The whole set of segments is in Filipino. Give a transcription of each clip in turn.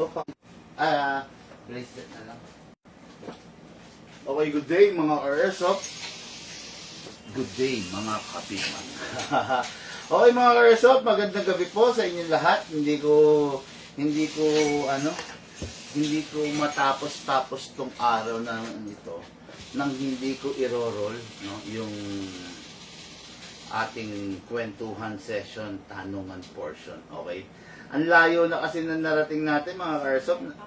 Opa. Bracelet na lang. Okay, good day mga Airsoft. Good day mga kapiman. Okay mga Airsoft, magandang gabi po sa inyong lahat. Hindi ko matapos tong araw na ito nang hindi ko i-roll, no, yung ating kwentuhan session, tanungan portion. Okay? Ang layo na kasi na narating natin mga Airsoft. Hindi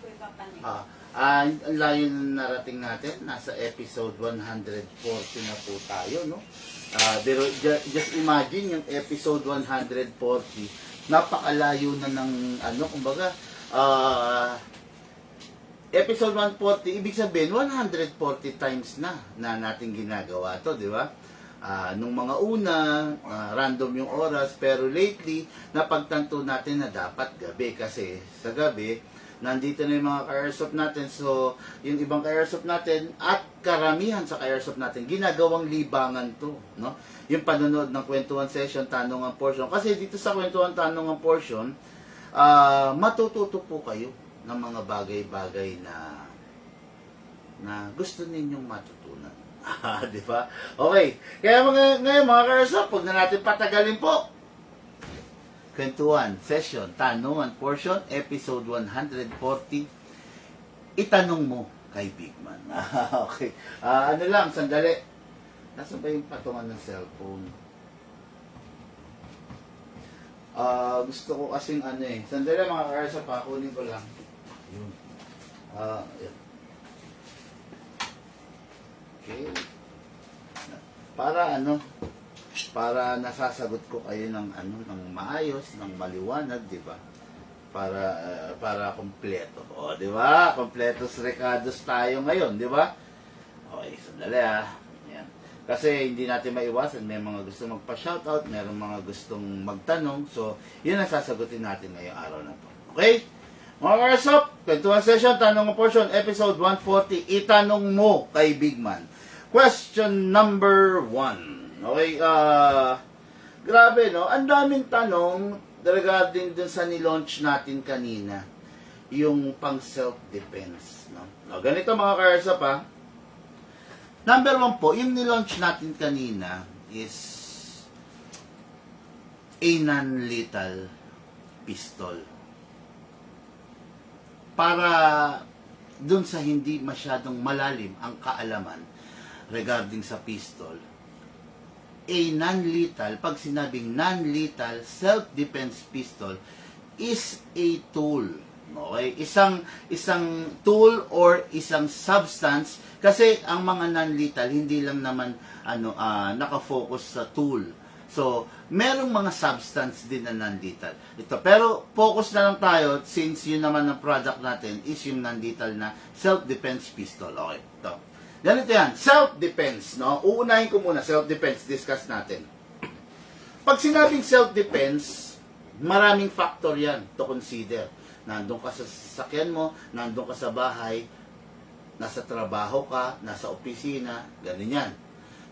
ko ipapanik. Ang layo na narating natin. Nasa episode 140 na po tayo, no? Pero just imagine yung episode 140, napakalayo na ng kumbaga, episode 140, ibig sabihin 140 times na natin ginagawa to, di ba? Nung mga una, random yung oras, pero lately, napagtanto natin na dapat gabi kasi sa gabi, nandito na yung mga ka-airsoft natin. So, yung ibang ka-airsoft natin at karamihan sa ka-airsoft natin, ginagawang libangan to, no? Yung panonood ng kwentuhan session, tanungan portion. Kasi dito sa kwentuhan tanungan portion, matututo po kayo ng mga bagay-bagay na gusto ninyong matutunan. Di ba? Okay. Kaya ngayon mga ka-airsoft, huwag na natin patagalin po. Kwentuhan, session, tanungan, portion, episode 140. Itanong mo kay Bigman. Okay. Ano lang, sandali. Nasaan ba yung patungan ng cellphone? Gusto ko kasing sandali mga ka-airsoft, kunin ko lang. Yun. Yan. Okay. Para nasasagot ko kayo ng maayos, ng maliwanag, di ba? Para kompleto. O, di ba? Kompletos recados tayo ngayon, di ba? Okay, sandali Yan. Kasi hindi natin maiwasan, may mga gusto magpa-shoutout, mayroong mga gustong magtanong. So, yun ang sasagutin natin ngayong araw na to. Okay? Mga Airsoft, kwentuhan session, tanong portion, episode 140, itanong mo kay Bigman. Question number 1. Okay, grabe, no? Ang daming tanong regarding dun sa nilaunch natin kanina, yung pang self-defense, no? Ganito mga ka-Airsoft, Number 1 po, yung nilaunch natin kanina is a non-lethal pistol. Para dun sa hindi masyadong malalim ang kaalaman regarding sa pistol, a non-lethal, pag sinabing non-lethal self-defense pistol is a tool. Okay? Isang tool or isang substance, kasi ang mga non-lethal hindi lang naman nakafocus sa tool. So, merong mga substance din na non-lethal. Ito, pero focus na lang tayo since yun naman ang product natin is yung non-lethal na self-defense pistol. Okay, ito. Ganito yan, self-defense, no? Uunahin ko muna, self-defense, discuss natin. Pag sinabing self-defense, maraming factor yan to consider. Nandun ka sa sasakyan mo, nandun ka sa bahay, nasa trabaho ka, nasa opisina, ganun yan.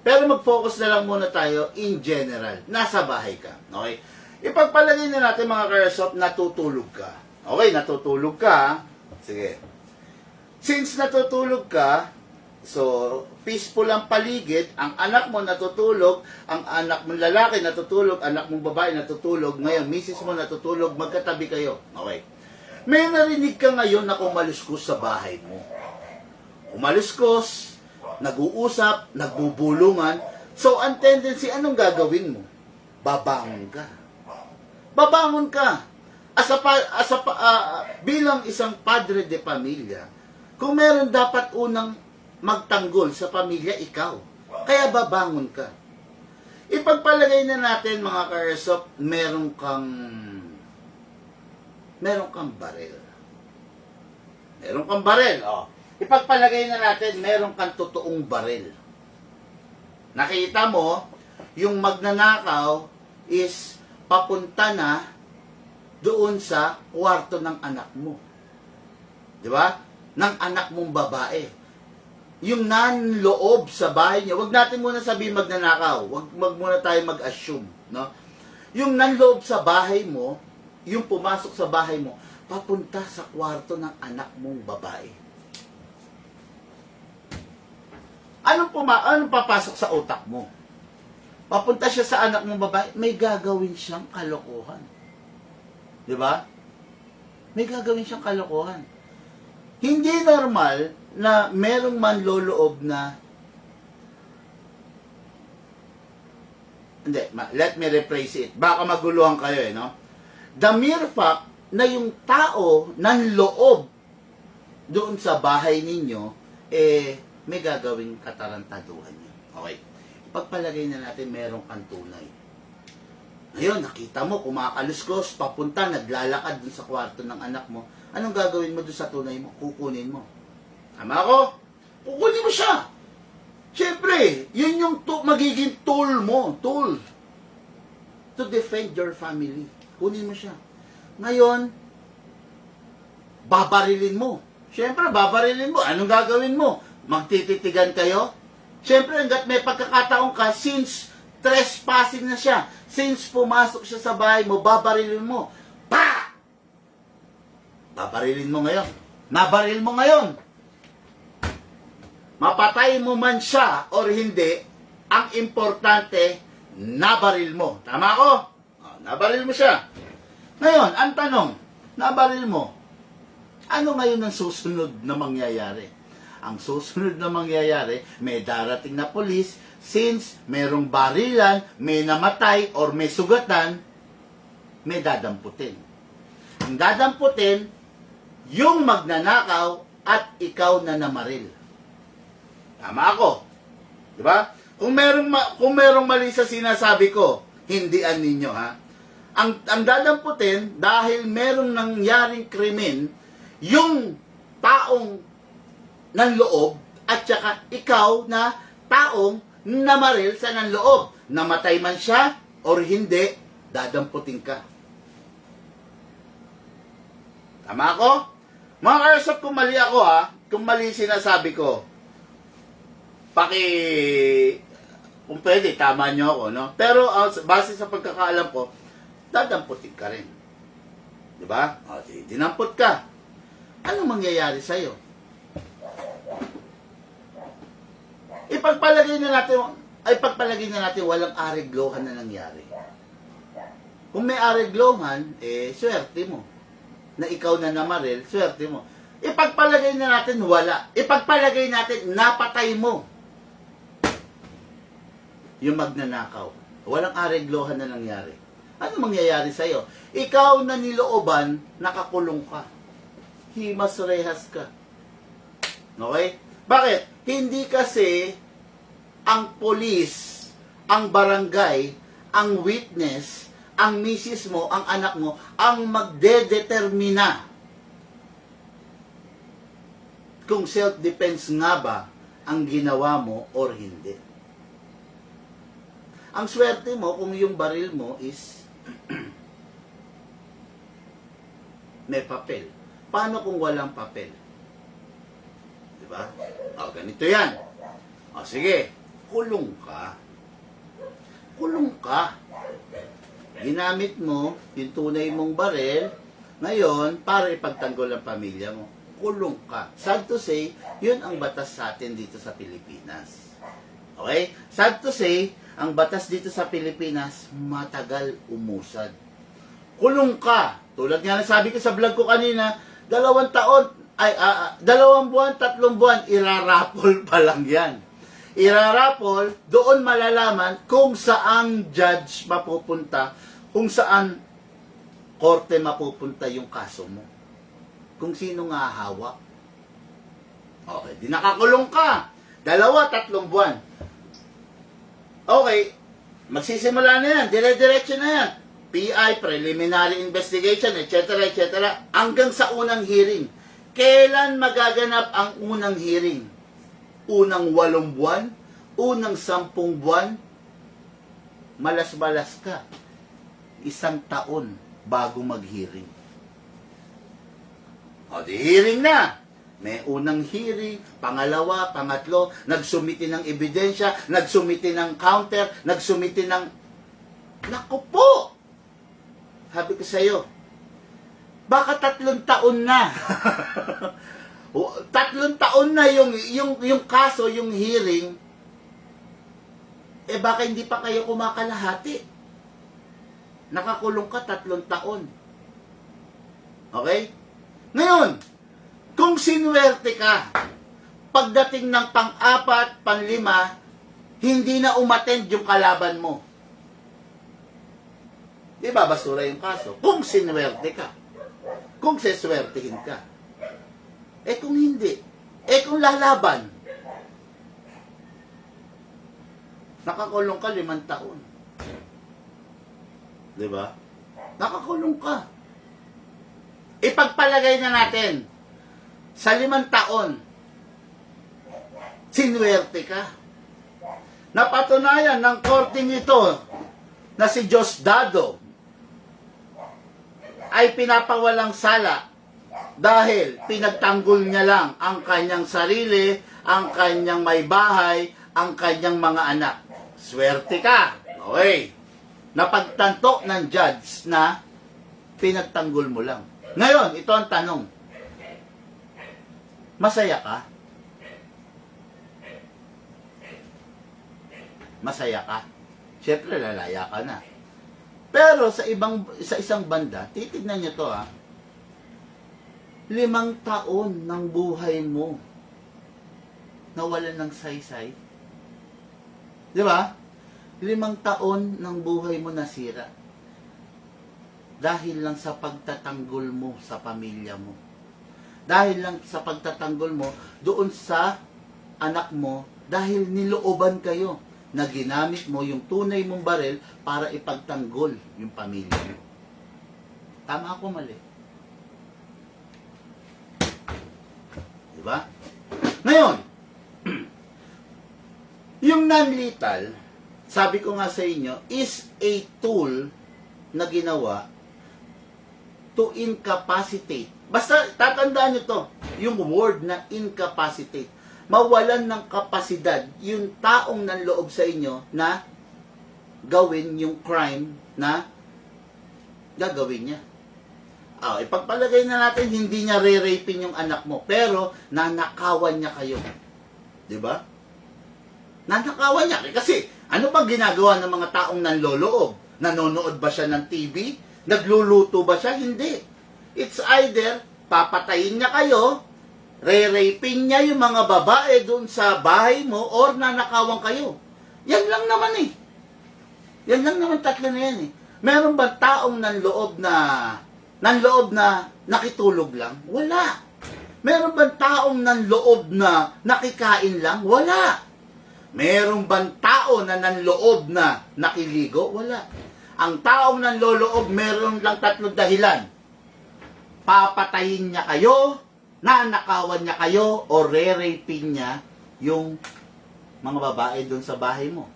Pero mag-focus na lang muna tayo in general. Nasa bahay ka. Okay? Ipagpalagay na natin mga ka-airsoft, natutulog ka. Okay, natutulog ka. Sige. Since natutulog ka, so, peaceful ang paligid, ang anak mo natutulog, ang anak mong lalaki natutulog, anak mong babae natutulog, ngayon, misis mo natutulog, magkatabi kayo. Okay. May narinig ka ngayon na kumaluskos sa bahay mo. Kumaluskos, nag-uusap, nagbubulungan. So, ang tendency, anong gagawin mo? Babangon ka. Babangon ka. Bilang isang padre de pamilya, kung meron dapat unang magtanggol sa pamilya, ikaw. Kaya babangon ka. Ipagpalagay na natin, mga ka-airsoft, meron kang baril. Meron kang baril, Ipagpalagay na natin, meron kang totoong baril. Nakita mo, yung magnanakaw is papunta na doon sa kwarto ng anak mo. Di ba? Ng anak mong babae. Yung nanloob sa bahay niya, wag natin muna sabihin magnanakaw. Wag muna tayo mag-assume, no? Yung nanloob sa bahay mo yung pumasok sa bahay mo, papunta sa kwarto ng anak mong babae. Anong papasok sa utak mo? Papunta siya sa anak mong babae, may gagawin siyang kalokohan. Di ba? May gagawin siyang kalokohan. Hindi normal na merong manloloob na let me rephrase it. Baka maguluhan kayo no? The mere fact na yung tao ng loob doon sa bahay ninyo, may gagawing katarantaduhan niyo. Okay. Pagpalagay na natin merong kang tunay. Ngayon, nakita mo, kumakaluskos, papunta, naglalakad dun sa kwarto ng anak mo. Anong gagawin mo dun sa tunay mo? Kukunin mo. Tama ako? Kukunin mo siya. Siyempre, yun yung magiging tool mo. Tool. To defend your family. Kunin mo siya. Ngayon, babarilin mo. Siyempre, babarilin mo. Anong gagawin mo? Magtititigan kayo? Siyempre, hanggat may pagkakataon ka, since trespassing na siya, since pumasok siya sa bahay mo, babarilin mo. Pa! Babarilin mo ngayon. Nabaril mo ngayon. Mapatay mo man siya or hindi, ang importante, nabaril mo. Tama ko? Nabaril mo siya. Ngayon, ang tanong, nabaril mo, ano ngayon ang susunod na mangyayari? Ang susunod na mangyayari, may darating na polis, since merong barilan, may namatay or may sugatan, may dadamputin. Ang dadamputin, yung magnanakaw at ikaw na namaril. Tama ako. Diba? Kung merong mali sa sinasabi ko, hindian ninyo ha. Ang dadamputin, dahil merong nangyaring krimen, yung taong nanloob at saka ikaw na taong namaril sa nanloob. Namatay man siya or hindi, dadamputin ka. Tama ako? Mga kausap, kung mali ako ha, kung mali sinasabi ko, kung pwede, tama nyo ako, no? Pero base sa pagkakaalam ko, dadamputin ka rin. Diba? Dinamput ka. Anong mangyayari sa'yo? Ipagpalagay na natin walang areglohan na nangyari. Kung may areglohan, swerte mo. Na ikaw na namaril, swerte mo. Ipagpalagay na natin wala. Ipagpalagay natin napatay mo yung magnanakaw. Walang areglohan na nangyari. Ano mangyayari sa'yo? Ikaw na nilooban, nakakulong ka. Himas rehas ka. Okay? Bakit? Hindi kasi ang polis, ang barangay, ang witness, ang misis mo, ang anak mo, ang magdedetermina kung self-defense nga ba ang ginawa mo or hindi. Ang swerte mo kung yung baril mo is may papel. Paano kung walang papel? Diba? Ganito yan. Sige, kulong ka. Kulong ka. Ginamit mo yung tunay mong baril, ngayon, para ipagtanggol ang pamilya mo. Kulong ka. Sad to say, yun ang batas sa atin dito sa Pilipinas. Okay? Sad to say, ang batas dito sa Pilipinas, matagal umusad. Kulong ka. Tulad nga na sabi ko sa vlog ko kanina, 2 taon, 2 buwan, 3 buwan, irarapol pa lang yan. Irarapol, doon malalaman kung saan judge mapupunta, kung saan korte mapupunta yung kaso mo. Kung sino nga hawak. Okay, di nakakulong ka. 2, 3 buwan. Okay, magsisimula na yan, dire-diretso na yan. PI, preliminary investigation, etc., etc., hanggang sa unang hearing. Kailan magaganap ang unang hearing? Unang 8 buwan? Unang 10 buwan? Malas-malas ka. 1 taon bago mag-hearing. Di hearing na. May unang hearing, pangalawa, pangatlo, nagsumiti ng ebidensya, nagsumiti ng counter, nagsumiti ng... Naku po! Sabi ko sa'yo, Baka 3 taon na. 3 taon na yung kaso, yung hearing, baka hindi pa kayo kumakalahati. Nakakulong ka 3 taon. Okay? Ngayon, kung sinuwerte ka, pagdating ng pang-4, pang-5, hindi na umattend yung kalaban mo. Di ba, basura yung kaso? Kung sinuwerte ka. Kung seswertehin ka. Kung hindi. Kung lalaban. Nakakulong ka 5 taon. Di ba? Nakakulong ka. Ipagpalagay na natin, sa 5 taon, sinuwerte ka. Napatunayan ng korting ito na si Diosdado ay pinapawalang sala dahil pinagtanggol niya lang ang kanyang sarili, ang kanyang may bahay, ang kanyang mga anak. Swerte ka. Okay. Napagtanto ng judge na pinagtanggol mo lang. Ngayon, ito ang tanong. Masaya ka? Masaya ka? Siyempre, lalaya ka na. Pero sa isang banda, titignan niyo to 5 taon ng buhay mo nawalan ng saysay. Di ba? 5 taon ng buhay mo nasira. Dahil lang sa pagtatanggol mo sa pamilya mo. Dahil lang sa pagtatanggol mo doon sa anak mo, dahil nilooban kayo na ginamit mo yung tunay mong baril para ipagtanggol yung pamilya mo. Tama ako, mali? Diba? Ngayon, yung non-lethal, sabi ko nga sa inyo, is a tool na ginawa to incapacitate. Basta tatandaan nyo to, yung word na incapacitate. Mawalan ng kapasidad yung taong nanloob sa inyo na gawin yung crime na gagawin niya. Ipagpalagay na natin, hindi niya re-rapin yung anak mo, pero nanakawan niya kayo. Diba? Nanakawan niya. Kasi, ano ba ginagawa ng mga taong nanloloob? Nanonood ba siya ng TV? Nagluluto ba siya? Hindi. It's either papatayin niya kayo, re-raping niya yung mga babae doon sa bahay mo, or nanakawan kayo. Yan lang naman eh. Yan lang naman, 3 na yan eh. Meron ba taong nanloob na nakitulog lang? Wala. Meron ba taong nanloob na nakikain lang? Wala. Meron ba tao na nanloob na nakiligo? Wala. Ang taong nanloloob, meron lang 3 dahilan. Papatayin niya kayo, nanakawan niya kayo, o re-raping niya yung mga babae doon sa bahay mo.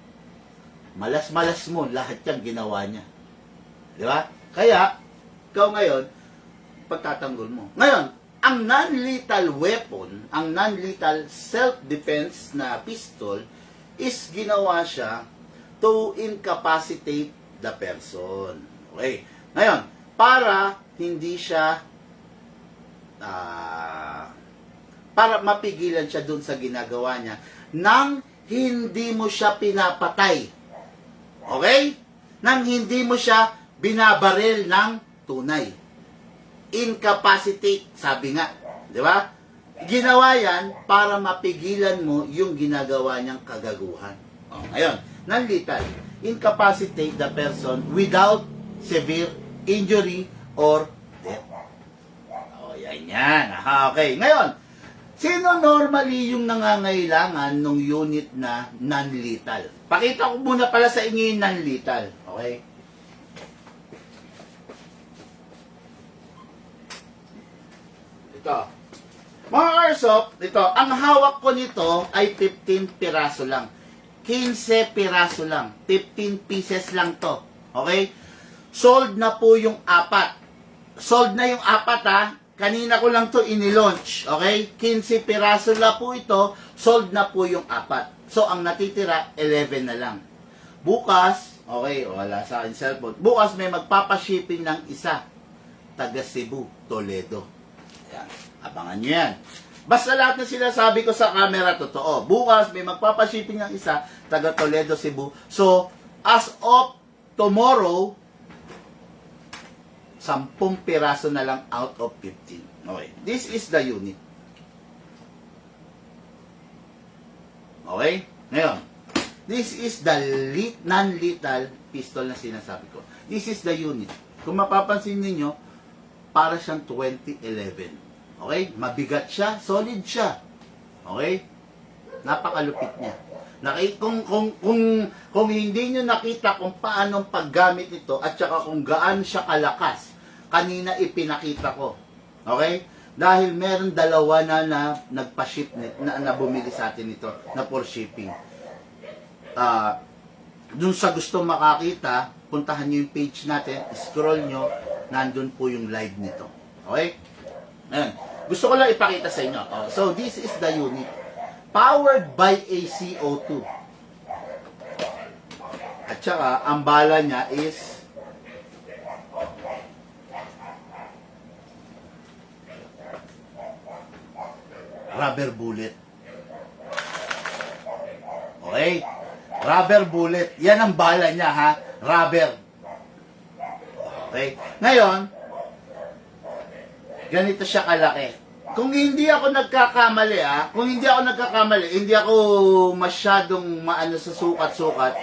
Malas-malas mo, lahat yan ginawa niya. Di ba? Kaya, ikaw ngayon, pagtatanggol mo. Ngayon, ang non-lethal weapon, ang non-lethal self-defense na pistol, is ginawa siya to incapacitate the person. Okay. Ngayon, para hindi siya para mapigilan siya dun sa ginagawa niya nang hindi mo siya pinapatay. Okay? Nang hindi mo siya binabaril ng tunay. Incapacitate, sabi nga. Di ba? Ginawa yan para mapigilan mo yung ginagawa niyang kagaguhan. Ngayon, non-lethal. Incapacitate the person without severe injury or death. Yan. Okay. Ngayon, sino normally yung nangangailangan ng unit na non-lethal? Pakita ko muna pala sa inyo yung non-lethal. Okay? Ito. Mga airsoft, ito, ang hawak ko nito ay 15 piraso lang. 15 piraso lang. 15 pieces lang to. Okay? Sold na po yung 4. Sold na yung 4 Kanina ko lang to inilaunch. Okay? 15 piraso na po ito. Sold na po yung 4. So, ang natitira, 11 na lang. Bukas, okay, wala sa akin cellphone. Bukas may magpapashipping ng isa. taga Cebu, Toledo. Ayan. Abangan nyo yan. Basta lahat na sinasabi ko sa camera, totoo. Bukas, may magpapashipping ng isa, taga Toledo, Cebu. So, as of tomorrow, 10 piraso na lang out of 15. Okay. This is the unit. Okay? Ngayon, this is the non-lethal pistol na sinasabi ko. This is the unit. Kung mapapansin niyo, para siyang 2011. Okay? Mabigat siya, solid siya. Okay? Napakalupit niya. Kung hindi niyo nakita kung paano paggamit ito at saka kung gaano siya kalakas, kanina ipinakita ko. Okay? Dahil meron dalawa na nagpa-ship na bumili sa atin ito na for shipping. Dun sa gusto makakita, puntahan nyo yung page natin, scroll nyo, nandun po yung live nito. Okay? Ayan. Gusto ko lang ipakita sa inyo. So, this is the unit. Powered by a CO2. At saka, ang bala niya is rubber bullet. Okay? Rubber bullet. Yan ang bala niya, ha? Rubber. Okay? Ngayon, ganito siya kalaki. Kung hindi ako nagkakamali, hindi ako masyadong maano sa sukat-sukat,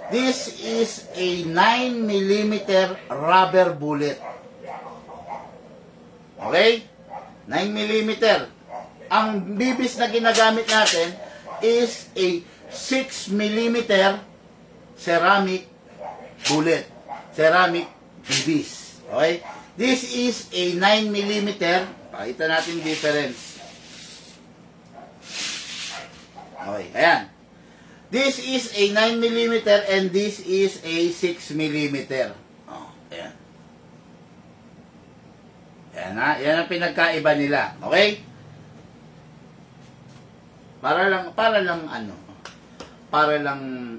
this is a 9mm rubber bullet. Okay? 9mm. Ang bibis na ginagamit natin is a 6mm ceramic bullet. Ceramic bibis. Okay? This is a 9mm. Pakita natin difference. Okay, ayan. This is a 9mm and this is a 6mm. Oh, ayan. Ayan ha, yan ang pinagkaiba nila. Okay? Para lang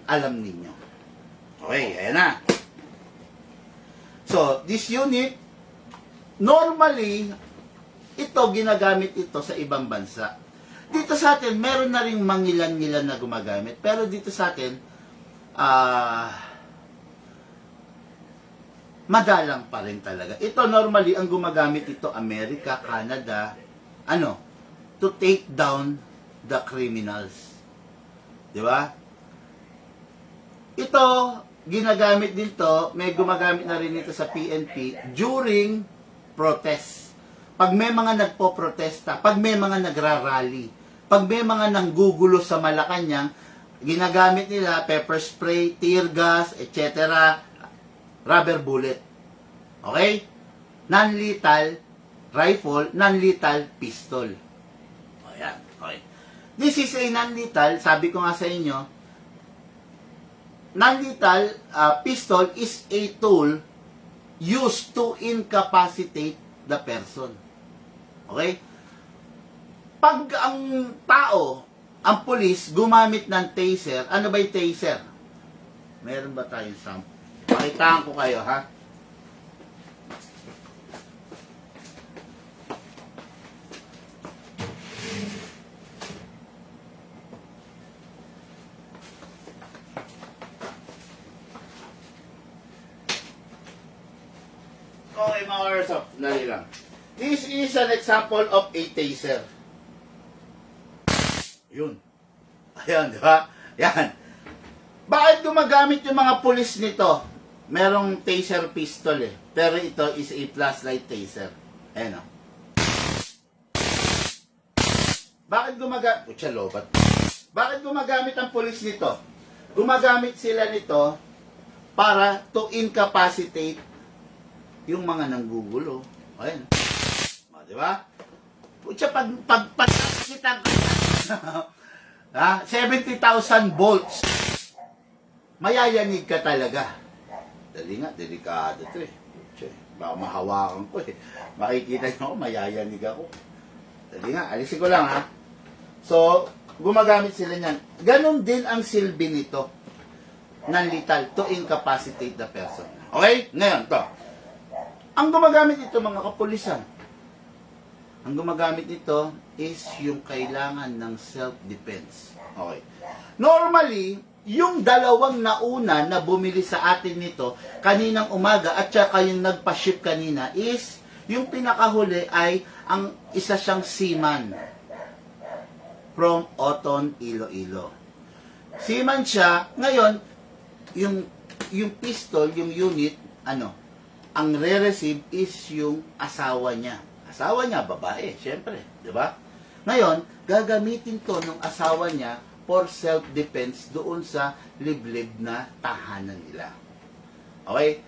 alam ninyo. Okay, ayan na. So, this unit, normally, ito, ginagamit ito sa ibang bansa. Dito sa atin, meron na rin mangilan-ngilan na gumagamit. Pero dito sa atin, madalang pa rin talaga. Ito, normally, ang gumagamit ito, Amerika, Canada, to take down the criminals. Di ba? Ito, ginagamit din to, may gumagamit na rin ito sa PNP during protest. Pag may mga nagpo-protesta, pag may mga nagrarally, pag may mga nanggugulo sa Malacanang, ginagamit nila pepper spray, tear gas, etc. Rubber bullet. Okay? Non-lethal rifle, non-lethal pistol. Ayan. Okay. This is a non-lethal, sabi ko nga sa inyo, non-lethal pistol is a tool used to incapacitate the person. Okay? Pag ang tao, ang pulis, gumamit ng taser, ano ba yung taser? Meron ba tayong sample? Pakitaan ko kayo, ha? Okay, mga airsoft, dali lang. This is an example of a taser. Yun. Ayan, di ba? Yan. Bakit gumagamit yung mga pulis nito? Merong taser pistol eh. Pero ito is a flashlight taser. Ayan o. Bakit gumagamit? Pucha, lobat. Bakit gumagamit ang pulis nito? Gumagamit sila nito para to incapacitate yung mga nanggugulo. Ayan. O, di ba? Pucha, pag kita ha? 70,000 volts. Mayayanig ka talaga. Dali nga, delikado to eh. Pucha, baka mahawakan ko eh. Makikita nyo ako, mayayanig ako. Dali nga, alisin ko lang ha. So, gumagamit sila niyan. Ganon din ang silbi nito. Non-lethal to incapacitate the person. Okay? Ngayon, to. Ang gumagamit nito mga kapulisan, ang gumagamit nito is yung kailangan ng self-defense. Okay. Normally, yung dalawang nauna na bumili sa atin nito kaninang umaga at saka yung nagpa-ship kanina is yung pinakahuli ay ang isa siyang seaman from Oton, Iloilo. Seaman siya. Ngayon, yung pistol, yung unit, ang re-receive is yung asawa niya. Asawa niya, babae, syempre, di ba? Ngayon, gagamitin to ng asawa niya for self-defense doon sa liblib na tahanan nila. Okay?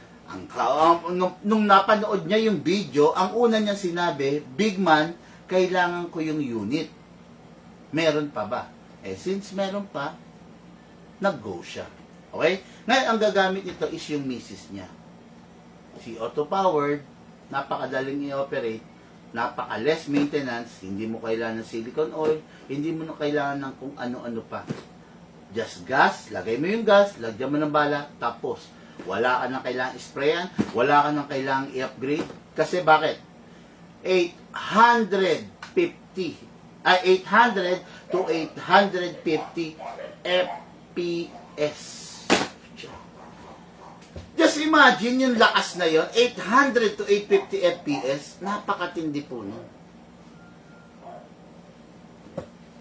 Nung napanood niya yung video, ang una niya sinabi, "Big man, kailangan ko yung unit." Meron pa ba? Since meron pa, nag-go siya. Okay? Ngayon, ang gagamit nito is yung misis niya. Si auto-powered, napakadaling i-operate, napaka-less maintenance, hindi mo kailangan ng silicone oil, hindi mo na kailangan ng kung ano-ano pa. Just gas, lagay mo yung gas, lagyan mo ng bala, tapos wala ka nang kailangan sprayan, wala ka nang kailangan i-upgrade. Kasi bakit? 800 to 850 FPS. Just imagine yung lakas na yon, 800 to 850 FPS, napakatindi po nun.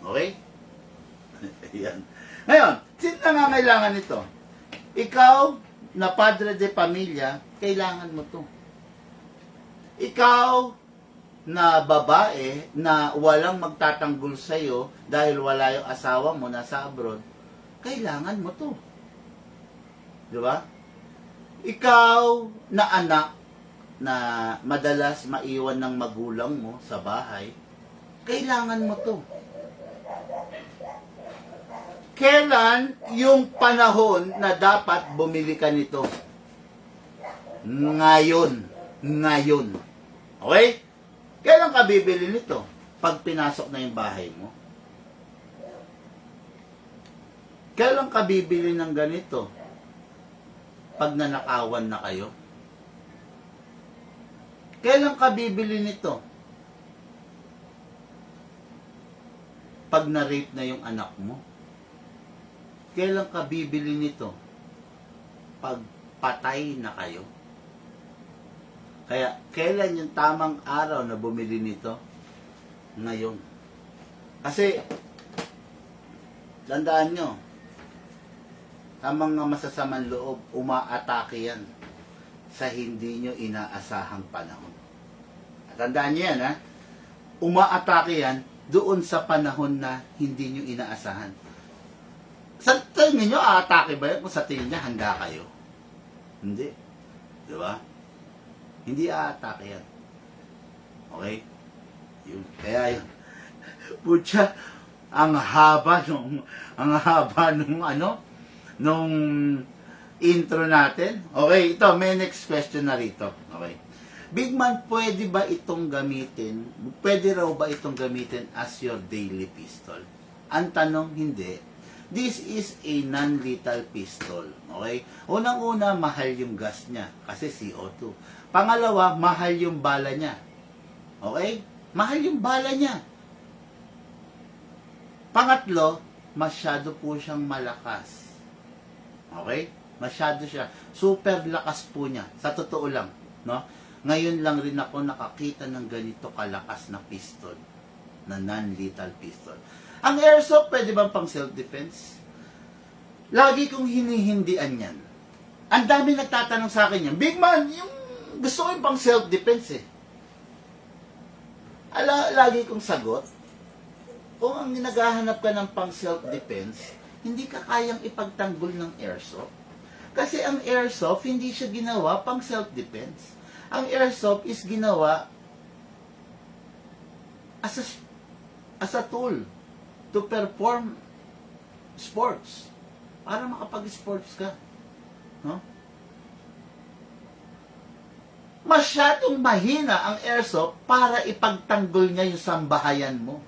Okay? Ayan. Ngayon, sino nangangailangan nito? Ikaw, na padre de pamilya, kailangan mo to. Ikaw, na babae, na walang magtatanggol sa'yo dahil wala yung asawa mo nasa abroad, kailangan mo to. Di ba? Ikaw na anak na madalas maiwan ng magulang mo sa bahay, kailangan mo to. Kailan yung panahon na dapat bumili ka nito? Ngayon. Ngayon. Okay? Kailan ka bibili nito? Pag pinasok na yung bahay mo? Kailan ka bibili ng ganito? Pag nanakawan na kayo? Kailan ka bibili nito? Pag na-rape na yung anak mo? Kailan ka bibili nito? Pag patay na kayo? Kaya, kailan yung tamang araw na bumili nito? Ngayon. Kasi, tandaan nyo, ang mga masasamang loob, umaatake yan sa hindi nyo inaasahang panahon. Tandaan nyo yan, ha? Umaatake yan doon sa panahon na hindi nyo inaasahan. Sa tingin nyo, aatake ba yan kung sa tingin niya handa kayo? Hindi. Di ba? Hindi aatake yan. Okay? Yun. Kaya yun. Putya, ang haba nung intro natin. Okay, ito, may next question na rito. Okay. Big man, pwede ba itong gamitin? Pwede raw ba itong gamitin as your daily pistol? Ang tanong, hindi. This is a non-lethal pistol. Okay? Unang-una, mahal yung gas niya kasi CO2. Pangalawa, mahal yung bala niya. Okay? Mahal yung bala niya. Pangatlo, masyado po siyang malakas. Okay? Masyado siya. Super lakas po niya. Sa totoo lang. No? Ngayon lang rin ako nakakita ng ganito kalakas na pistol. Na non-lethal pistol. Ang airsoft, pwede bang pang self-defense? Lagi kong hinihindian yan. Ang dami nagtatanong sa akin yan. Big man, yung gusto ko yung pang self-defense eh. Lagi kong sagot, kung ang naghahanap ka ng pang self-defense, hindi ka kayang ipagtanggol ng airsoft. Kasi ang airsoft, hindi siya ginawa pang self-defense. Ang airsoft is ginawa as a tool to perform sports. Para makapag-sports ka. No? Masyadong mahina ang airsoft para ipagtanggol niya yung sambahayan mo.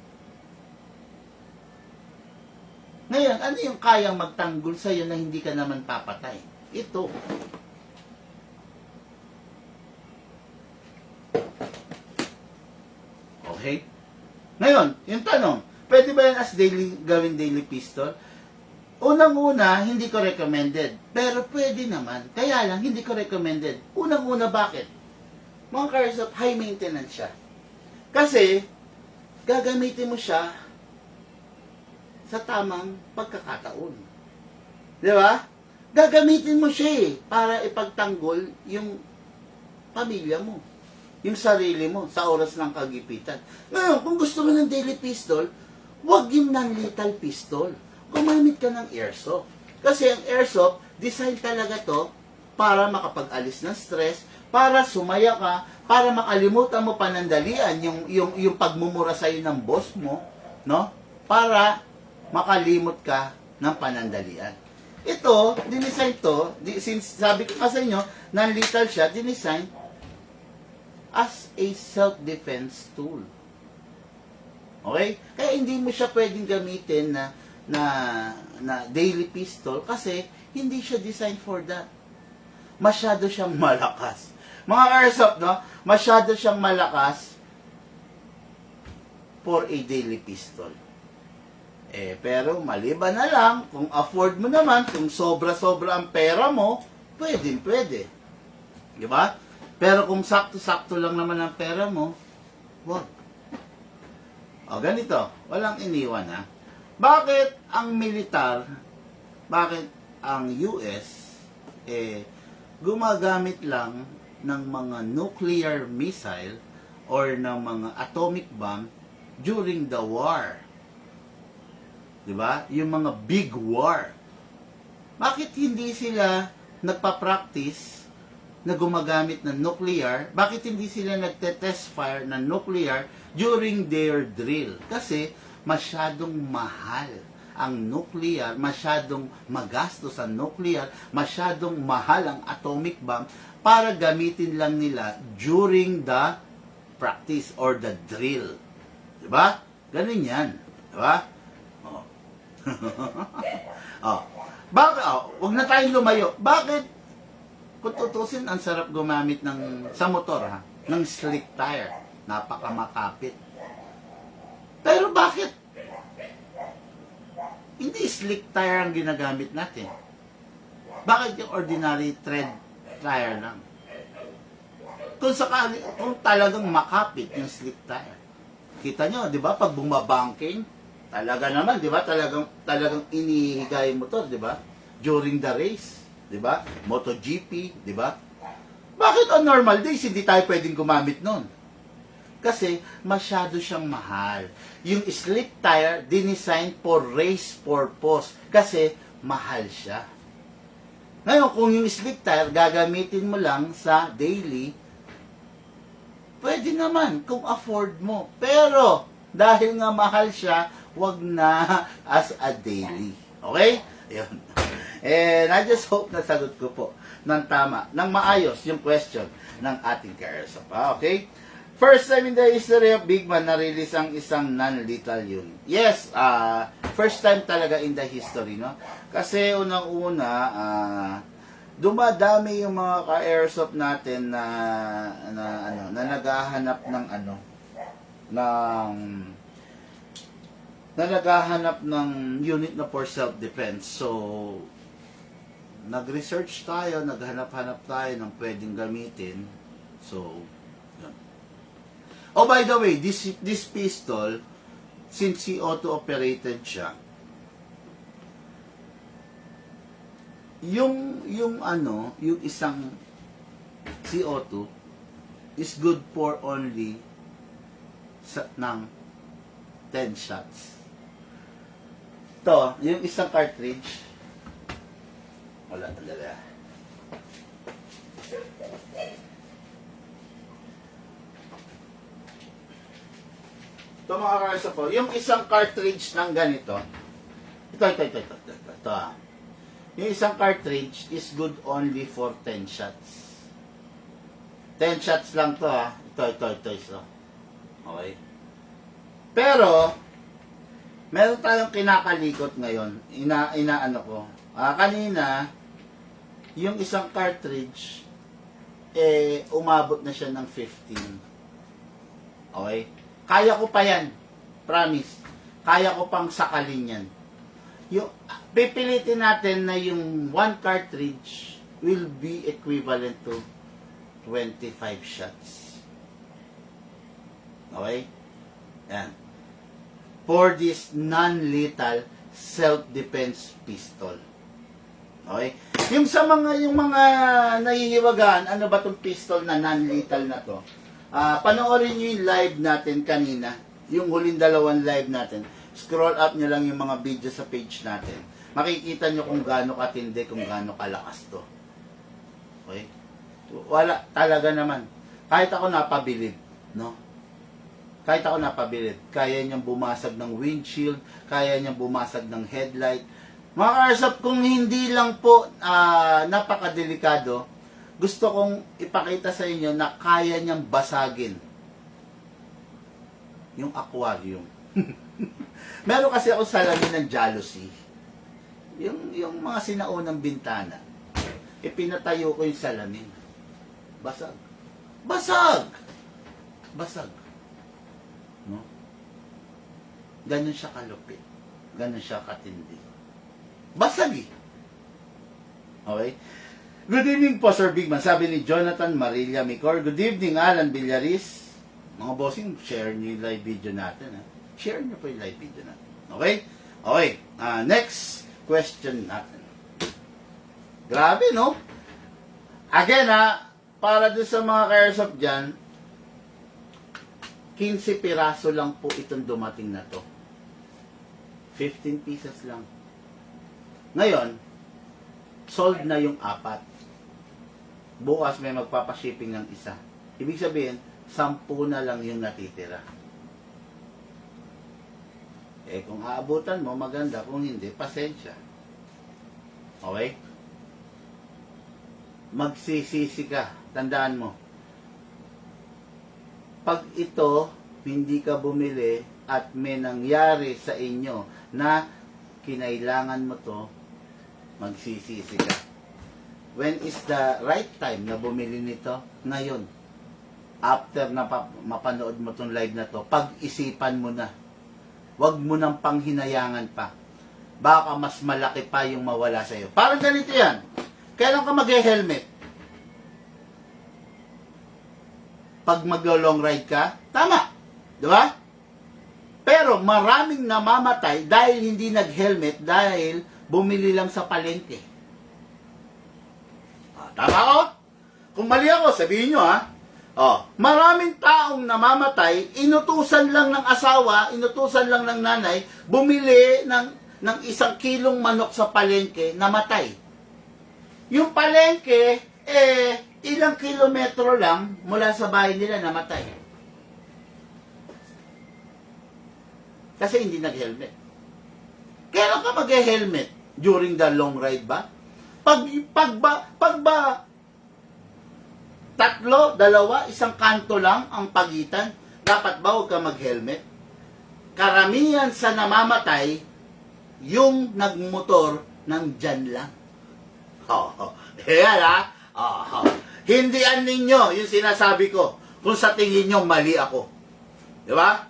Ngayon, ano yung kayang magtanggol sa'yo na hindi ka naman papatay? Ito. Okay? Ngayon, yung tanong, pwede ba yan as gawing daily pistol? Unang-una, hindi ko recommended. Pero pwede naman. Kaya lang, hindi ko recommended. Unang-una, bakit? Mga ka-airsoft, high maintenance siya. Kasi, gagamitin mo siya sa tamang pagkakataon. Di ba? Gagamitin mo siya para ipagtanggol yung pamilya mo. Yung sarili mo sa oras ng kagipitan. Ngayon, kung gusto mo ng daily pistol, huwag yung non-lethal pistol. Gumamit ka ng airsoft. Kasi ang airsoft, design talaga to para makapag-alis ng stress, para sumaya ka, para makalimutan mo panandalian yung pagmumura sa'yo ng boss mo, no? Para makalimot ka ng panandalian. Ito, dinesign to, since sabi ko sa inyo, non-lethal siya, dinesign as a self-defense tool. Okay? Kaya hindi mo siya pwedeng gamitin na daily pistol kasi hindi siya designed for that. Masyado siyang malakas. Mga airsoft, no? Masyado siyang malakas for a daily pistol. Pero maliban na lang, kung afford mo naman, kung sobra-sobra ang pera mo, pwede. Di ba? Pero kung sakto-sakto lang naman ang pera mo, wag. O, ganito. Walang iniwan, ha? Bakit ang militar, bakit ang US, gumagamit lang ng mga nuclear missile or ng mga atomic bomb during the war? Diba? Yung mga big war. Bakit hindi sila nagpa-practice na gumagamit ng nuclear? Bakit hindi sila nagte-test fire ng nuclear during their drill? Kasi masyadong mahal ang nuclear, masyadong magastos ang nuclear, masyadong mahal ang atomic bomb para gamitin lang nila during the practice or the drill. Diba? Ganun yan. Diba? Oh. Oh. Bakit? Oh, wag na tayong lumayo. Bakit? Kung tutusin, ang sarap gumamit sa motor, ha? Ng slick tire. Napakamakapit. Pero bakit? Hindi slick tire ang ginagamit natin. Bakit yung ordinary tread tire lang? Kung talagang makapit yung slick tire. Kita nyo, di ba? Pag bumabangking, talaga naman, di ba? Talagang inihigay yung motor, di ba? During the race, di ba? MotoGP, di ba? Bakit on normal days, hindi tayo pwedeng gumamit nun? Kasi masyado siyang mahal. Yung slick tire, dinesign for race purpose. Kasi mahal siya. Ngayon, kung yung slick tire, gagamitin mo lang sa daily, pwede naman kung afford mo. Pero, dahil nga mahal siya, wag na as a daily. Okay? Ayun. And I just hope na sagot ko po ng tama, ng maayos yung question ng ating ka-airsoft. Okay? First time in the history of Big Man na-release ang isang non-lethal unit. Yes, first time talaga in the history, no? Kasi unang-una, dumadami yung mga ka-airsoft natin na naghahanap ng unit na for self-defense. So, nag-research tayo, naghanap-hanap tayo ng pwedeng gamitin. So, yun. Oh, by the way, this pistol, since he auto-operated siya, yung isang CO2 is good for only ng 10 shots. Ito, yung isang cartridge, wala talaga. Ito mga karsa po, yung isang cartridge ng ganito, ito. Yung isang cartridge is good only for 10 shots. 10 shots lang to ha. Ito. Okay. Pero, meron tayong kinakalikot ngayon. Inaano ko. Kanina, yung isang cartridge, umabot na siya ng 15. Okay? Kaya ko pa yan. Promise. Kaya ko pang sakalin yan. Yung, pipilitin natin na yung 1 cartridge will be equivalent to 25 shots. Okay? Yan. For this non-lethal self-defense pistol. Okay? Yung mga nahihiwagaan, ano ba tong pistol na non-lethal na to? Panoorin nyo yung live natin kanina. Yung huling 2 live natin. Scroll up nyo lang yung mga video sa page natin. Makikita nyo kung gaano katindi, kung gaano kalakas to. Okay? Wala, talaga naman. Kahit ako napabilib, no? Kahit ako napabilib. Kaya niyang bumasag ng windshield, kaya niyang bumasag ng headlight. Mga karsap, kung hindi lang po napakadelikado, gusto kong ipakita sa inyo na kaya niyang basagin yung aquarium. Meron kasi ako salamin ng jealousy. Yung mga sinaunang bintana. Ipinatayo ko yung salamin. Basag. Basag! Basag. No? Ganun siya kalupit. Ganun siya katindi. Basag eh. Okay? Good evening po, Sir Bigman. Sabi ni Jonathan Marilla Micor. Good evening, Alan Villaris. Mga bossing, share niyo yung live video natin. Ha? Share niyo po yung live video natin. Okay? Okay. Next question natin. Grabe, no? Again, para doon sa mga ka-airsoft dyan, 15 piraso lang po itong dumating na to. 15 pieces lang. Ngayon, sold na yung 4. Bukas may magpapashipping ng 1. Ibig sabihin, 10 na lang yung natitira. Kung aabutan mo, maganda. Kung hindi, pasensya. Okay? Magsisisi ka. Tandaan mo. Pag ito, hindi ka bumili at may nangyari sa inyo na kinailangan mo to, magsisisi ka. When is the right time na bumili nito? Ngayon. After na mapanood mo tong live na to, pag-isipan mo na. Huwag mo nang panghinayangan pa. Baka mas malaki pa yung mawala sa'yo. Parang ganito yan. Kailan ka mag-helmet? Pag mag-long ride ka? Tama. Di ba? Pero maraming namamatay dahil hindi nag-helmet dahil bumili lang sa palengke. Tama ko? Kung mali ako, sabihin nyo maraming taong namamatay, inutusan lang ng asawa, inutusan lang ng nanay, bumili ng 1 kilong manok sa palengke, namatay. Yung palengke, ilang kilometro lang mula sa bahay nila, namatay. Kasi hindi nag-helmet. Kailan ka mag-helmet? During the long ride ba? Pag ba 3, 2, 1 kanto lang ang pagitan, dapat ba huwag ka mag-helmet? Karamihan sa namamatay, yung nagmotor ng dyan lang. Hindian ninyo yung sinasabi ko kung sa tingin nyo mali ako. Di ba?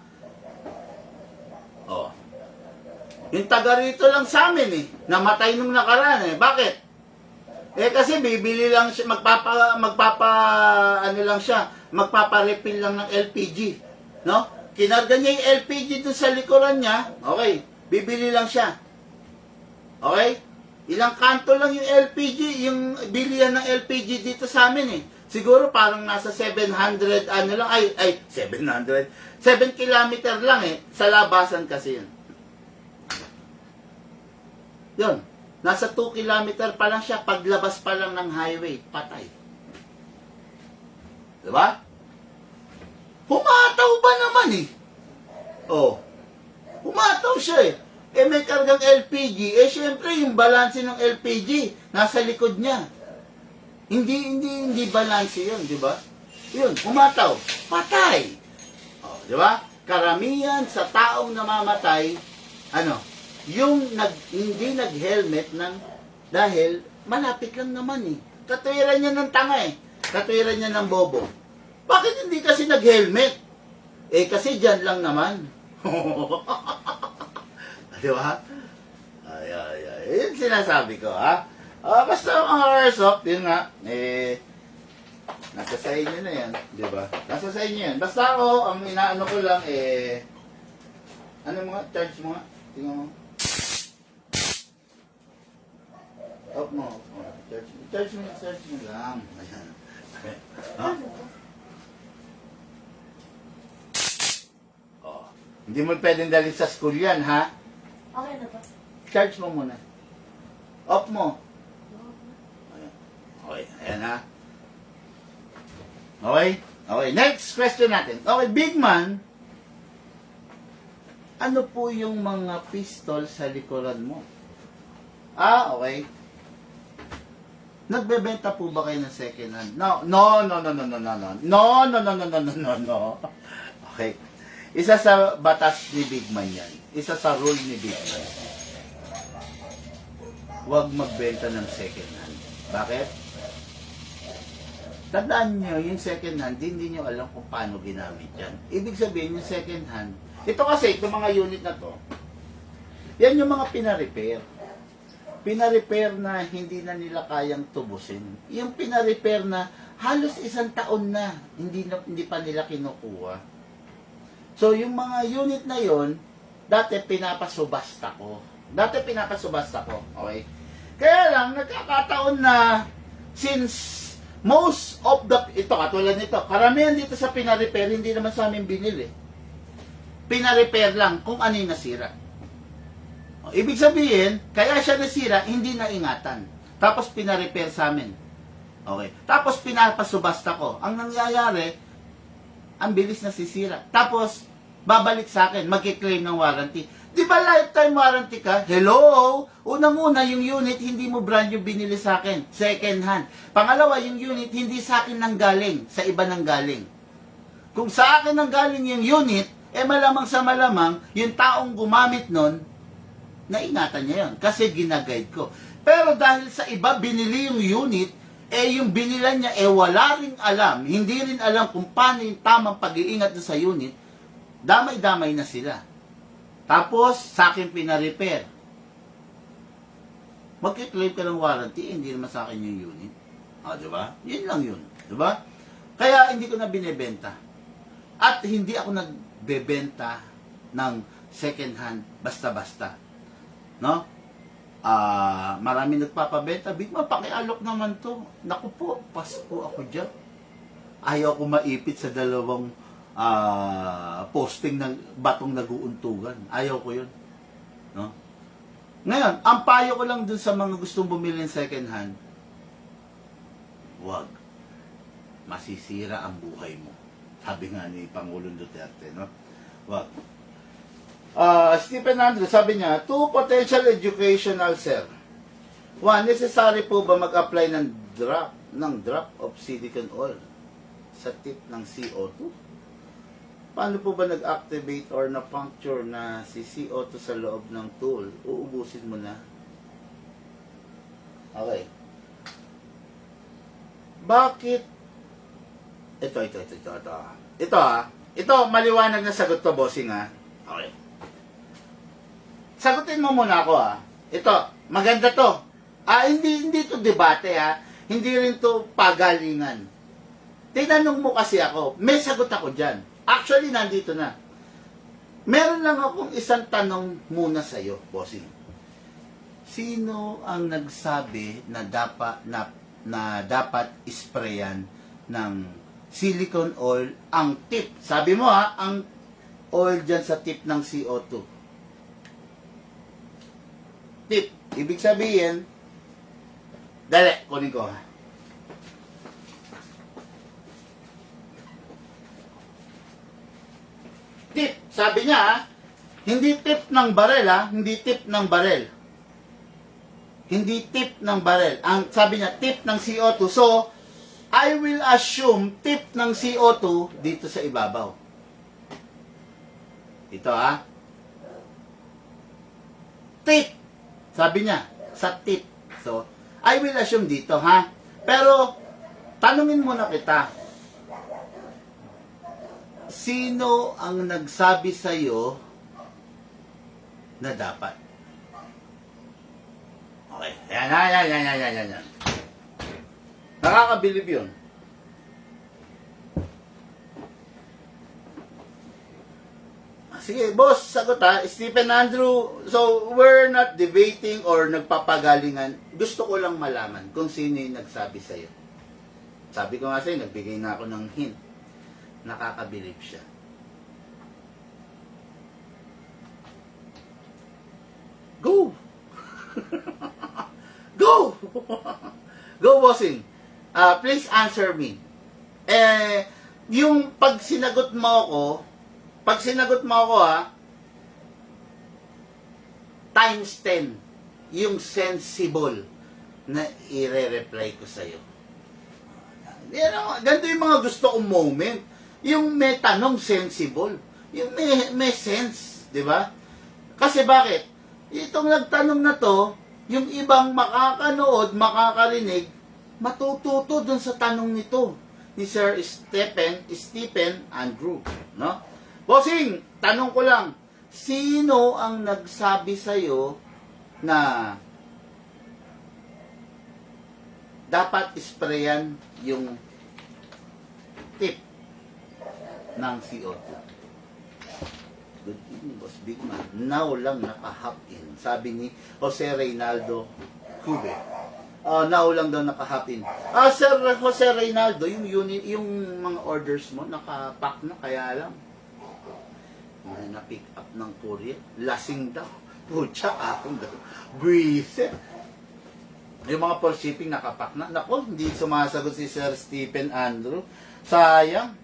Yung taga rito lang sa amin namatay nung nakaraan Bakit? Kasi bibili lang siya, magpapa-refill lang ng LPG. No? Kinarga niya yung LPG dun sa likuran niya. Okay, bibili lang siya. Okay? Ilang kanto lang yung LPG, yung bilihan ng LPG dito sa amin Siguro parang nasa 700, 700. 7 kilometer lang sa labasan kasi yun. Yun. Nasa 2 kilometer pa lang siya, paglabas pa lang ng highway, patay. Diba? Humataw ba naman humataw siya may kargang LPG, syempre yung balanse ng LPG, nasa likod niya. Hindi balanse yun, diba? Yun, humataw, patay. Diba? Karamihan sa taong namamatay, yung hindi nag-helmet dahil malapit lang naman Katwiran niya ng tanga Katwiran niya ng bobo. Bakit hindi kasi nag-helmet? Eh, kasi dyan lang naman. Di ba? Ay. Yun sinasabi ko, ha? Basta mga airsoft, yun nga, nasa sa inyo na yan, di ba? Nasa sa inyo yan. Basta ako, ang inaano ko lang, ano mga, charge mo nga? Tingnan mo. Off mo. Charge mo lang. Ayan. Ha? Oh. Hindi mo pwedeng dalhin sa school yan, ha? Okay na ba? Charge mo muna. Off mo. Ayan. Okay, ayan ha. Okay, next question natin. Okay, big man, ano po yung mga pistol sa likuran mo? Okay. Nagbebenta po ba kayo ng second hand? No. Okay. Isa sa batas ni Big Man yan. Isa sa rule ni Big Man. Huwag magbenta ng second hand. Bakit? Tandaan nyo, yung second hand, hindi nyo alam kung paano ginamit yan. Ibig sabihin, yung second hand, ito kasi, itong mga unit na to, yan yung mga pina-repair. Pina-repair na hindi na nila kayang tubusin. Yung pina-repair na halos 1 taon na, hindi pa nila kinukuha. So, yung mga unit na yon, dati pinapasubasta ko. Okay? Kaya lang, nagkakataon na, since most of the, ito, katulad nito, karamihan dito sa pina-repair, hindi naman sa amin binili. Pina-repair lang kung ano yung nasira. Ibig sabihin, kaya siya nasira, hindi na ingatan. Tapos pina-repair sa amin. Okay. Tapos pinapasubasta ko. Ang nangyayari, ang bilis na sisira. Tapos, babalik sa akin, magkiklaim ng warranty. Di ba lifetime warranty ka? Hello? Unang-una, yung unit, hindi mo brand new binili sa akin. Second hand. Pangalawa, yung unit, hindi sa akin nanggaling. Sa iba nanggaling. Kung sa akin nanggaling yung unit, malamang sa malamang, yung taong gumamit nun, naingatan niya yun. Kasi ginaguide ko. Pero dahil sa iba, binili yung unit, yung binilan niya, wala rin alam. Hindi rin alam kung paano yung tamang pag-iingat sa unit. Damay-damay na sila. Tapos, sa akin pina-repair. Magkiklaim ka ng warranty, hindi naman sa akin yung unit. Diba? Yun lang yun. Diba? Kaya hindi ko na binebenta. At hindi ako nagbebenta ng second hand basta-basta. No? Marami nagpapabenta. Big man, pakialok naman to. Naku po, pasko ako dyan. Ayaw ko maipit sa dalawang posting ng batong nag-uuntugan. Ayaw ko yun. No? Ngayon, ang payo ko lang dun sa mga gustong bumili ng second hand, wag. Masisira ang buhay mo. Sabi nga ni Pangulong Duterte, no? Wag. Stephen Andrew, sabi niya, 2 potential educational, sir. 1, necessary po ba mag-apply ng drop of silicone oil sa tip ng CO2? Paano po ba nag-activate or na-puncture na si CO2 sa loob ng tool? Uubusin mo na. Okay. Bakit? Ito, maliwanag na sagot to, bossing, ha? Okay. Sagutin mo muna ako, ha? Ito, maganda to. Hindi to debate, ha? Hindi rin to pagalingan. Tinanong mo kasi ako, may sagot ako dyan. Actually, nandito na. Meron lang akong isang tanong muna sa'yo, bossing. Sino ang nagsabi na dapat isprayan ng silicone oil ang tip? Sabi mo, ang oil dyan sa tip ng CO2. Tip. Ibig sabihin, dali, kunin ko, ha. Tip. Sabi niya, hindi tip ng barel, hindi tip ng barel. Hindi tip ng barel. Ang sabi niya, tip ng CO2. So, I will assume tip ng CO2 dito sa ibabaw. Ito, tip. Sabi niya, sa tip. So, I will assume dito, Pero, tanungin muna kita. Sino ang nagsabi sa'yo na dapat? Okay. Yan. Nakakabilib yun. Sige, boss, sagot ha. Stephen Andrew, so we're not debating or nagpapagalingan. Gusto ko lang malaman kung sino yung nagsabi sa'yo. Sabi ko nga sa'yo, nagbigay na ako ng hint. Nakakabilib siya. Go! Go! Go, bossing. Please answer me. Yung pag sinagot mo ako times 10 yung sensible na i-reply ko sa'yo. Ganito yung mga gusto kong moment. Yung may tanong sensible. Yung may sense. Di ba? Kasi bakit? Itong nagtanong na to, yung ibang makakanood, makakarinig, matututo dun sa tanong nito ni Sir Stephen Andrew. No? Bossing, tanong ko lang, sino ang nagsabi sa'yo na dapat isprayan yung tip ng CO2? Good evening, Boss Big Man. Now lang naka-hop in. Sabi ni Jose Reynaldo Cube. Now lang daw naka-hop in. Sir Jose Reynaldo, yung mga orders mo, naka-pack na, kaya lang. Na-pick up ng courier. Lasing daw. Pucha, akong daw. Buisit. Yung mga for shipping nakapack na. Nako, hindi sumasagot si Sir Stephen Andrew. Sayang.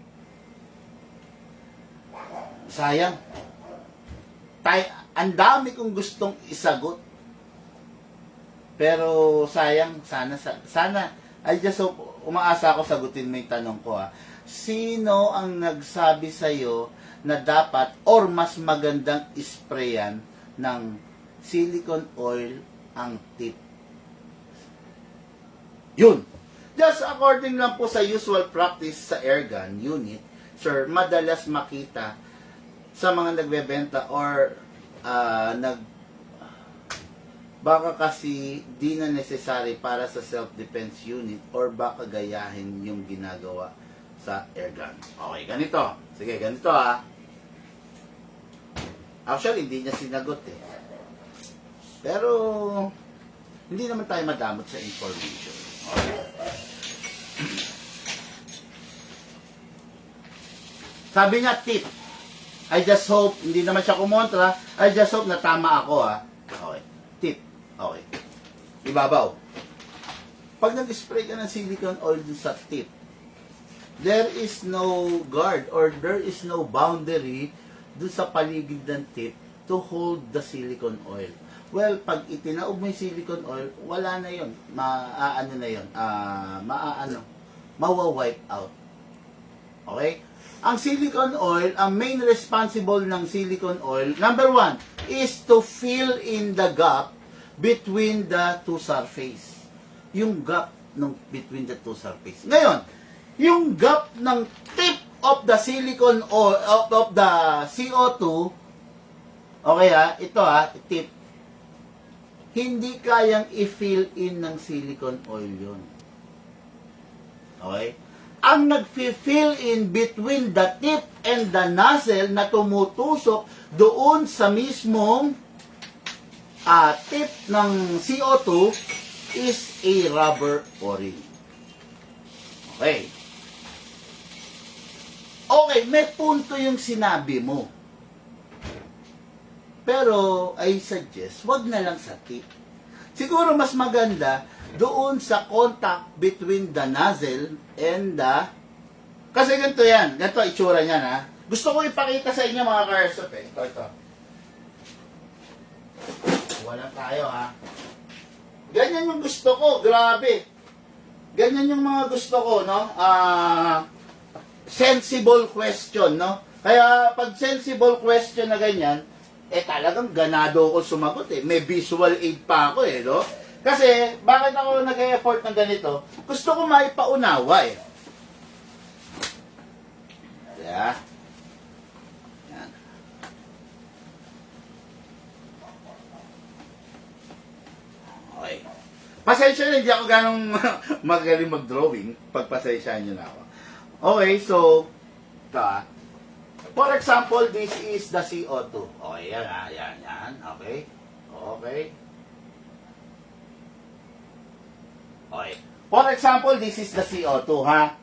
Ang dami kong gustong isagot. Pero sayang, sana, I just hope, umaasa ako sagutin mo yung tanong ko ha. Sino ang nagsabi sa'yo na dapat or mas magandang isprayan ng silicone oil ang tip? Yun. Just according lang po sa usual practice sa airgun unit, sir, madalas makita sa mga nagbebenta or baka kasi di na necessary para sa self-defense unit or baka gayahin yung ginagawa sa airgun. Okay, ganito. Sige, ganito ha. Actually, hindi niya sinagot eh. Pero, hindi naman tayo madamot sa information. Okay. Sabi niya, tip. I just hope, hindi naman siya kumontra, I just hope na tama ako ha. Okay. Tip. Okay. Ibabaw. Pag nag-spray ka ng silicone oil dun sa tip, there is no guard or there is no boundary dun sa paligid ng tip to hold the silicone oil. Well, pag itinaob mo yung silicone oil, wala na yun. Mawa-wipe out. Okay? Ang silicone oil, ang main responsible ng silicone oil, number 1, is to fill in the gap between the two surface. Yung gap between the two surface. Ngayon, yung gap ng tip of the silicone oil, of the CO2, okay ito tip, hindi kayang i-fill in ng silicone oil yun. Okay? Ang nag-fill in between the tip and the nozzle na tumutusok doon sa mismong tip ng CO2 is a rubber o-ring. Okay. Okay, may punto yung sinabi mo. Pero, I suggest, wag na lang sa tip. Siguro mas maganda doon sa contact between the nozzle and the... Kasi ganito yan. Ganito itsura niyan ha. Gusto ko ipakita sa inyo mga karsop eh. Ito. Wala tayo ha. Ganyan yung gusto ko. Grabe. Ganyan yung mga gusto ko, no? Sensible question, no? Kaya pag sensible question na ganyan, talagang ganado ako sumagot eh. May visual aid pa ako eh, no? Kasi, bakit ako nag-e-effort ng ganito? Gusto ko maipaunawa eh. Yeah. Pasensya na, hindi ako ganong magaling mag-drawing. Pagpasensyahan nyo na ako. Okay, so, ito for example, this is the CO2. Okay, yan. Okay. Okay. Okay. For example, this is the CO2, ha?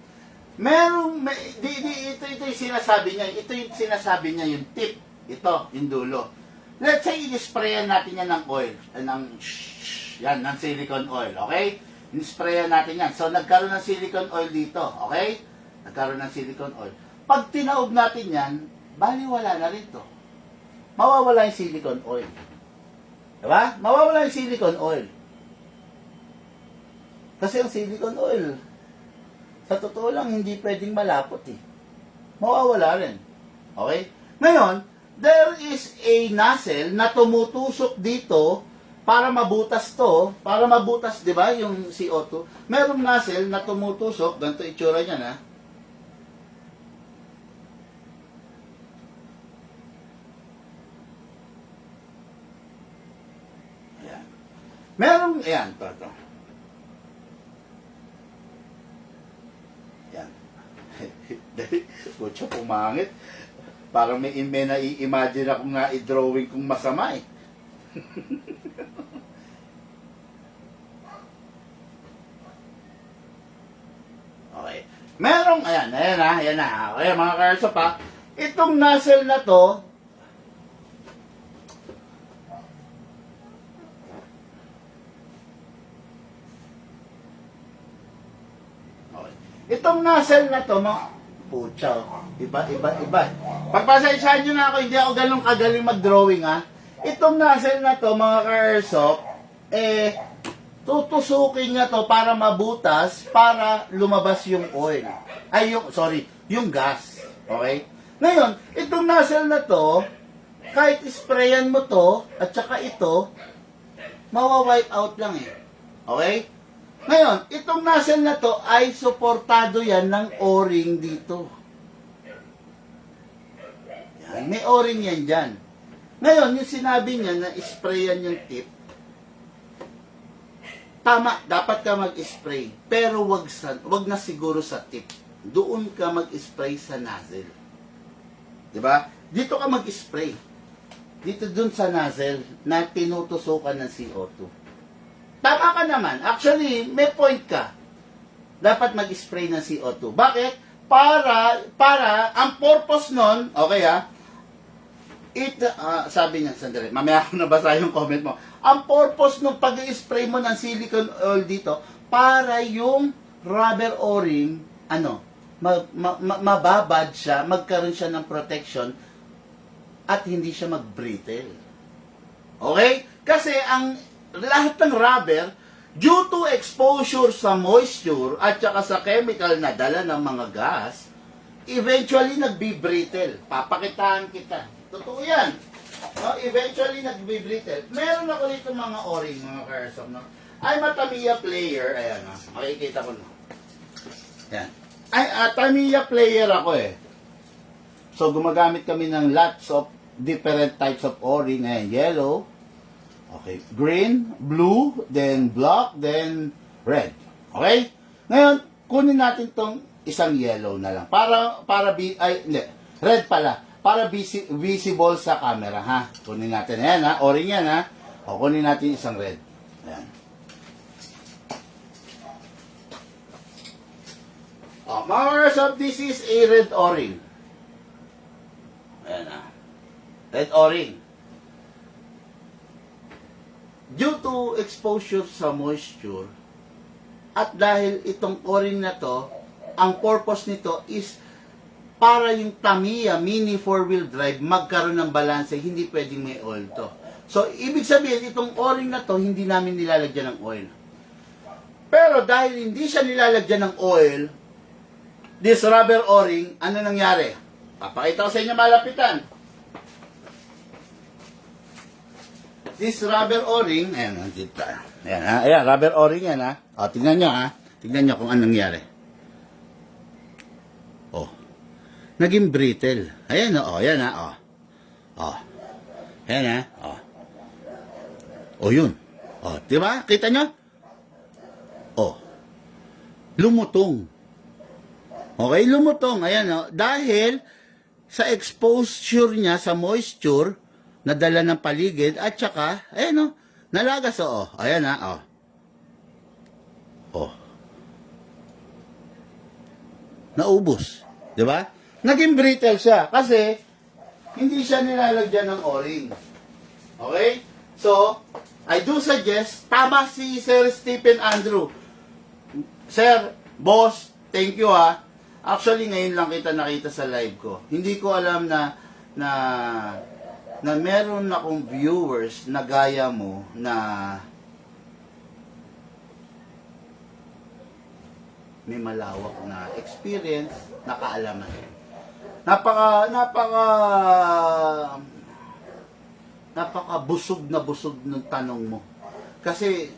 Ito yung sinasabi niya. Ito yung sinasabi niya, yung tip. Ito, yung dulo. Let's say, i-sprayan natin yan ng oil. Ng silicone oil, okay? I-sprayan natin yan. So, nagkaroon ng silicone oil dito, okay? Nagkaroon ng silicone oil. Pag tinaob natin yan, baliwala na rin to. Mawawala yung silicone oil. Diba? Mawawala yung silicone oil. Kasi ang silicone oil, sa totoo lang, hindi pwedeng malapot eh. Mawawala rin. Okay? Ngayon, there is a nozzle na tumutusok dito para mabutas to. Para mabutas, di ba, yung CO2. Merong nozzle na tumutusok. Ganito itsura niya na. Ayan. Merong, ayan, to. Yan. Kutsa, pumangit. Parang may nai-imagine ako nga i-drawing kong masama eh. Okay. Merong, ayan na. Okay, mga karso pa. Itong nozzle na to, itong nozzle na to, mga pucha, iba. Pagpasensyahan nyo na ako, hindi ako ganun kagaling mag-drawing, ha. Itong nozzle na to, mga ka-airsoft, tutusukin niya to para mabutas, para lumabas yung oil. Yung gas. Okay? Ngayon, itong nozzle na to, kahit sprayan mo to, at saka ito, mawa-wipe out lang eh. Okay? Ngayon, itong nozzle na to ay suportado yan ng O-ring dito. Yan, may O-ring yan dyan. Ngayon, yung sinabi niya na sprayan yung tip, tama, dapat ka mag-spray. Pero wag na siguro sa tip. Doon ka mag-spray sa nozzle. Diba? Dito ka mag-spray. Dito dun sa nozzle na tinutusukan ng CO2. Tama ka naman. Actually, may point ka. Dapat mag-spray ng CO2. Bakit? Para, ang purpose nun, okay sabi niya, sandali, mamaya ako nabasa yung comment mo. Ang purpose nung pag-spray mo ng silicone oil dito, para yung rubber o-ring, mababad siya, magkaroon siya ng protection, at hindi siya mag-brittle. Okay? Kasi ang lahat ng rubber, due to exposure sa moisture at saka sa chemical na dala ng mga gas, eventually nagbi-brittle. Papakitaan kita. Totoo yan. No? Eventually nagbi-brittle. Meron ako dito mga o-ring, mga Carson. No? I'm a Tamiya player. Ayan, makikita ko na. Ayan. Tamiya player ako eh. So, gumagamit kami ng lots of different types of o-ring. Ayan, yellow. Okay, green, blue, then black, then red. Okay? Ngayon, kunin natin tong isang yellow na lang. Red pala. Para visible sa camera, ha? Kunin natin. Ayan, ha? O-ring yan, ha? O, kunin natin isang red. Ayan. O, mga Airsoft, this is a red o-ring. Ayan, ha? Red o-ring. Due to exposure sa moisture, at dahil itong o-ring na to, ang purpose nito is para yung Tamiya mini 4-wheel drive magkaroon ng balanse, hindi pwedeng may oil to. So, ibig sabihin, itong o-ring na to, hindi namin nilalagyan ng oil. Pero dahil hindi siya nilalagyan ng oil, this rubber o-ring, ano nangyari? Papakita ko sa inyo malapitan. This rubber o-ring, ayan, nandito tayo. Ayan, rubber o-ring yan, ha. O, tingnan nyo, ha. Tingnan nyo kung anong nangyari. O, naging brittle. Ayan, o, ayan, ha, o. O, ayan, ha, o. O, yun. O, diba? Kita nyo? lumutong. Okay, lumutong. Ayan, oh. Dahil sa exposure niya sa moisture na dala ng paligid at saka, ayan, oh, nalagas, oh. Ayan, oh. Oh. Naubos. Di ba? Naging brittle siya kasi hindi siya nilalagyan ng o-ring. Okay? So, I do suggest, tama si Sir Stephen Andrew. Sir, boss, thank you ha. Actually, ngayon lang kita nakita sa live ko. Hindi ko alam na meron akong viewers na gaya mo na may malawak na experience, na kaalaman. Napaka busog ng tanong mo. Kasi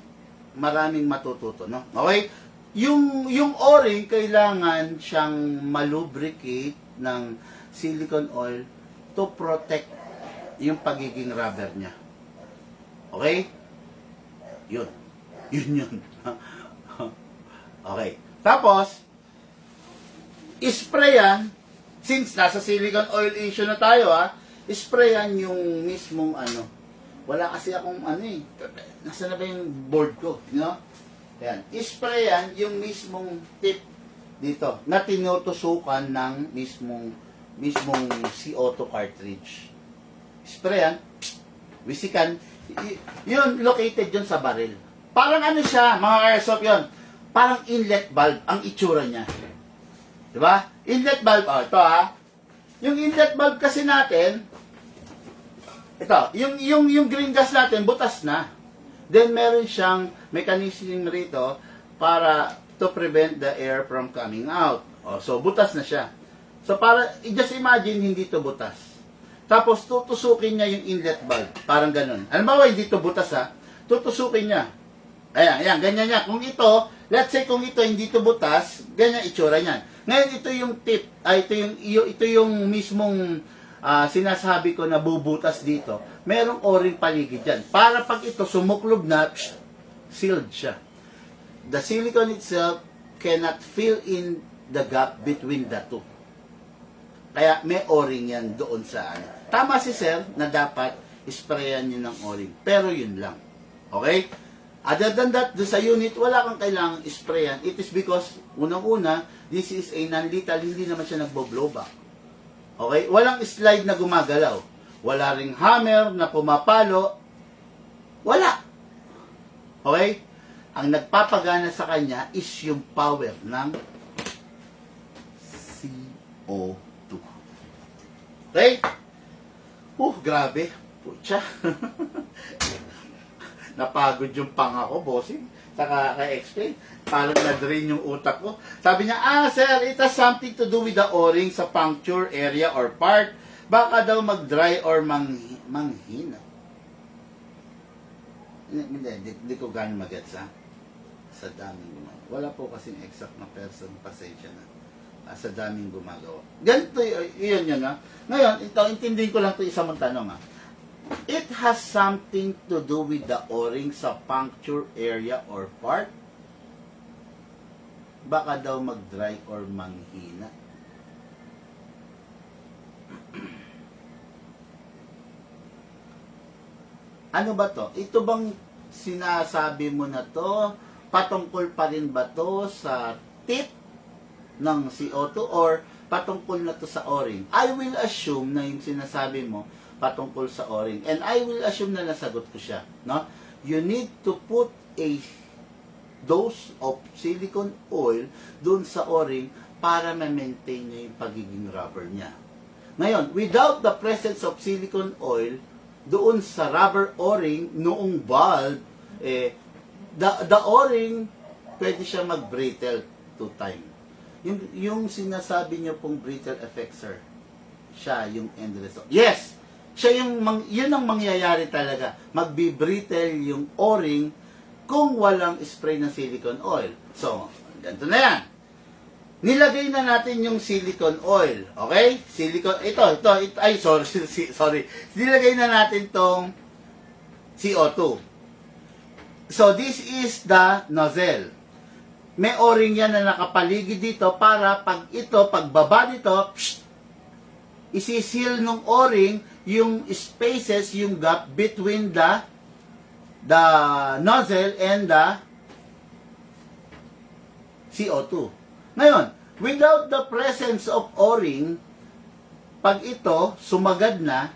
maraming matututo, no? Okay? Yung o-ring, kailangan siyang malubricate ng silicone oil to protect yung pagiging rubber niya. Okay? Yun. Yun. Okay. Tapos, isprayan, since nasa silicone oil issue na tayo isprayan yung mismong wala kasi akong nasa na ba yung board ko, no? Ayan, isprayan yung mismong tip dito na tinutusukan ng mismong CO2 cartridge. Sprayan, wisikan, yun located yun sa barrel. Parang siya, mga airsoft yun. Parang inlet valve ang itsura niya. Diba? Inlet valve, ito Yung inlet valve kasi natin, ito, yung green gas natin, butas na. Then, meron siyang mechanism rito para to prevent the air from coming out. So, butas na siya. So, just imagine, hindi to butas. Tapos, tutusukin niya yung inlet valve. Parang ganun. Alam ba, hindi to butas tutusukin niya. Ayan, ganyan niya. Kung ito, let's say kung ito hindi to butas, ganyan itsura niyan. Ngayon ito yung tip, ito yung mismong sinasabi ko na bubutas dito. Merong o-ring paligid diyan. Para pag ito sumuklob na, sealed siya. The silicone itself cannot fill in the gap between the two. Kaya may o-ring yan doon sa Tama si sir na dapat isprayan niyo ng o-ring. Pero yun lang. Okay? Other than that, doon sa unit, wala kang kailangang sprayan. It is because, unang-una, this is a non-lethal, hindi naman siya nagbo-blowback. Okay? Walang slide na gumagalaw. Wala ring hammer na pumapalo. Wala. Okay? Ang nagpapagana sa kanya is yung power ng CO2. Okay? Grabe. Putya. Napagod yung panga ko, bossing. Saka ka-explain. Parang na-drain yung utak ko. Sabi niya, sir, it has something to do with the o-ring sa puncture area or part. Baka daw mag-dry or manghina. Hindi ko gano'n magets, sa daming gumagawa. Wala po kasing exact na person, pasensya na. Sa daming gumagawa. Ganito, yun. Ngayon, ito, intindihin ko lang ito isang tanong, It has something to do with the o-ring sa puncture area or part. Baka daw mag-dry or manghina. Ano ba to? Ito bang sinasabi mo na to? Patungkol pa rin ba to sa tip ng CO2 or patungkol na to sa o-ring? I will assume na yung sinasabi mo patungkol sa o-ring. And I will assume na nasagot ko siya. No? You need to put a dose of silicone oil dun sa o-ring para ma-maintain niya yung pagiging rubber niya. Ngayon, without the presence of silicone oil doon sa rubber o-ring, noong valve, the o-ring, pwede siya mag-brittle to time. Yung sinasabi niyo pong brittle effect, sir, siya yung end result. Yes! Siya yun ang mangyayari talaga. Magbi-brittle yung o-ring kung walang spray ng silicone oil. So, ganito na yan. Nilagay na natin yung silicone oil. Okay? Silicone, sorry. Nilagay na natin tong CO2. So, this is the nozzle. may o-ring yan na nakapaligid dito para pag ito, pagbaba nito, isisil ng o-ring yung spaces, yung gap between the nozzle and the CO2. Ngayon, without the presence of o-ring, pag ito sumagad na,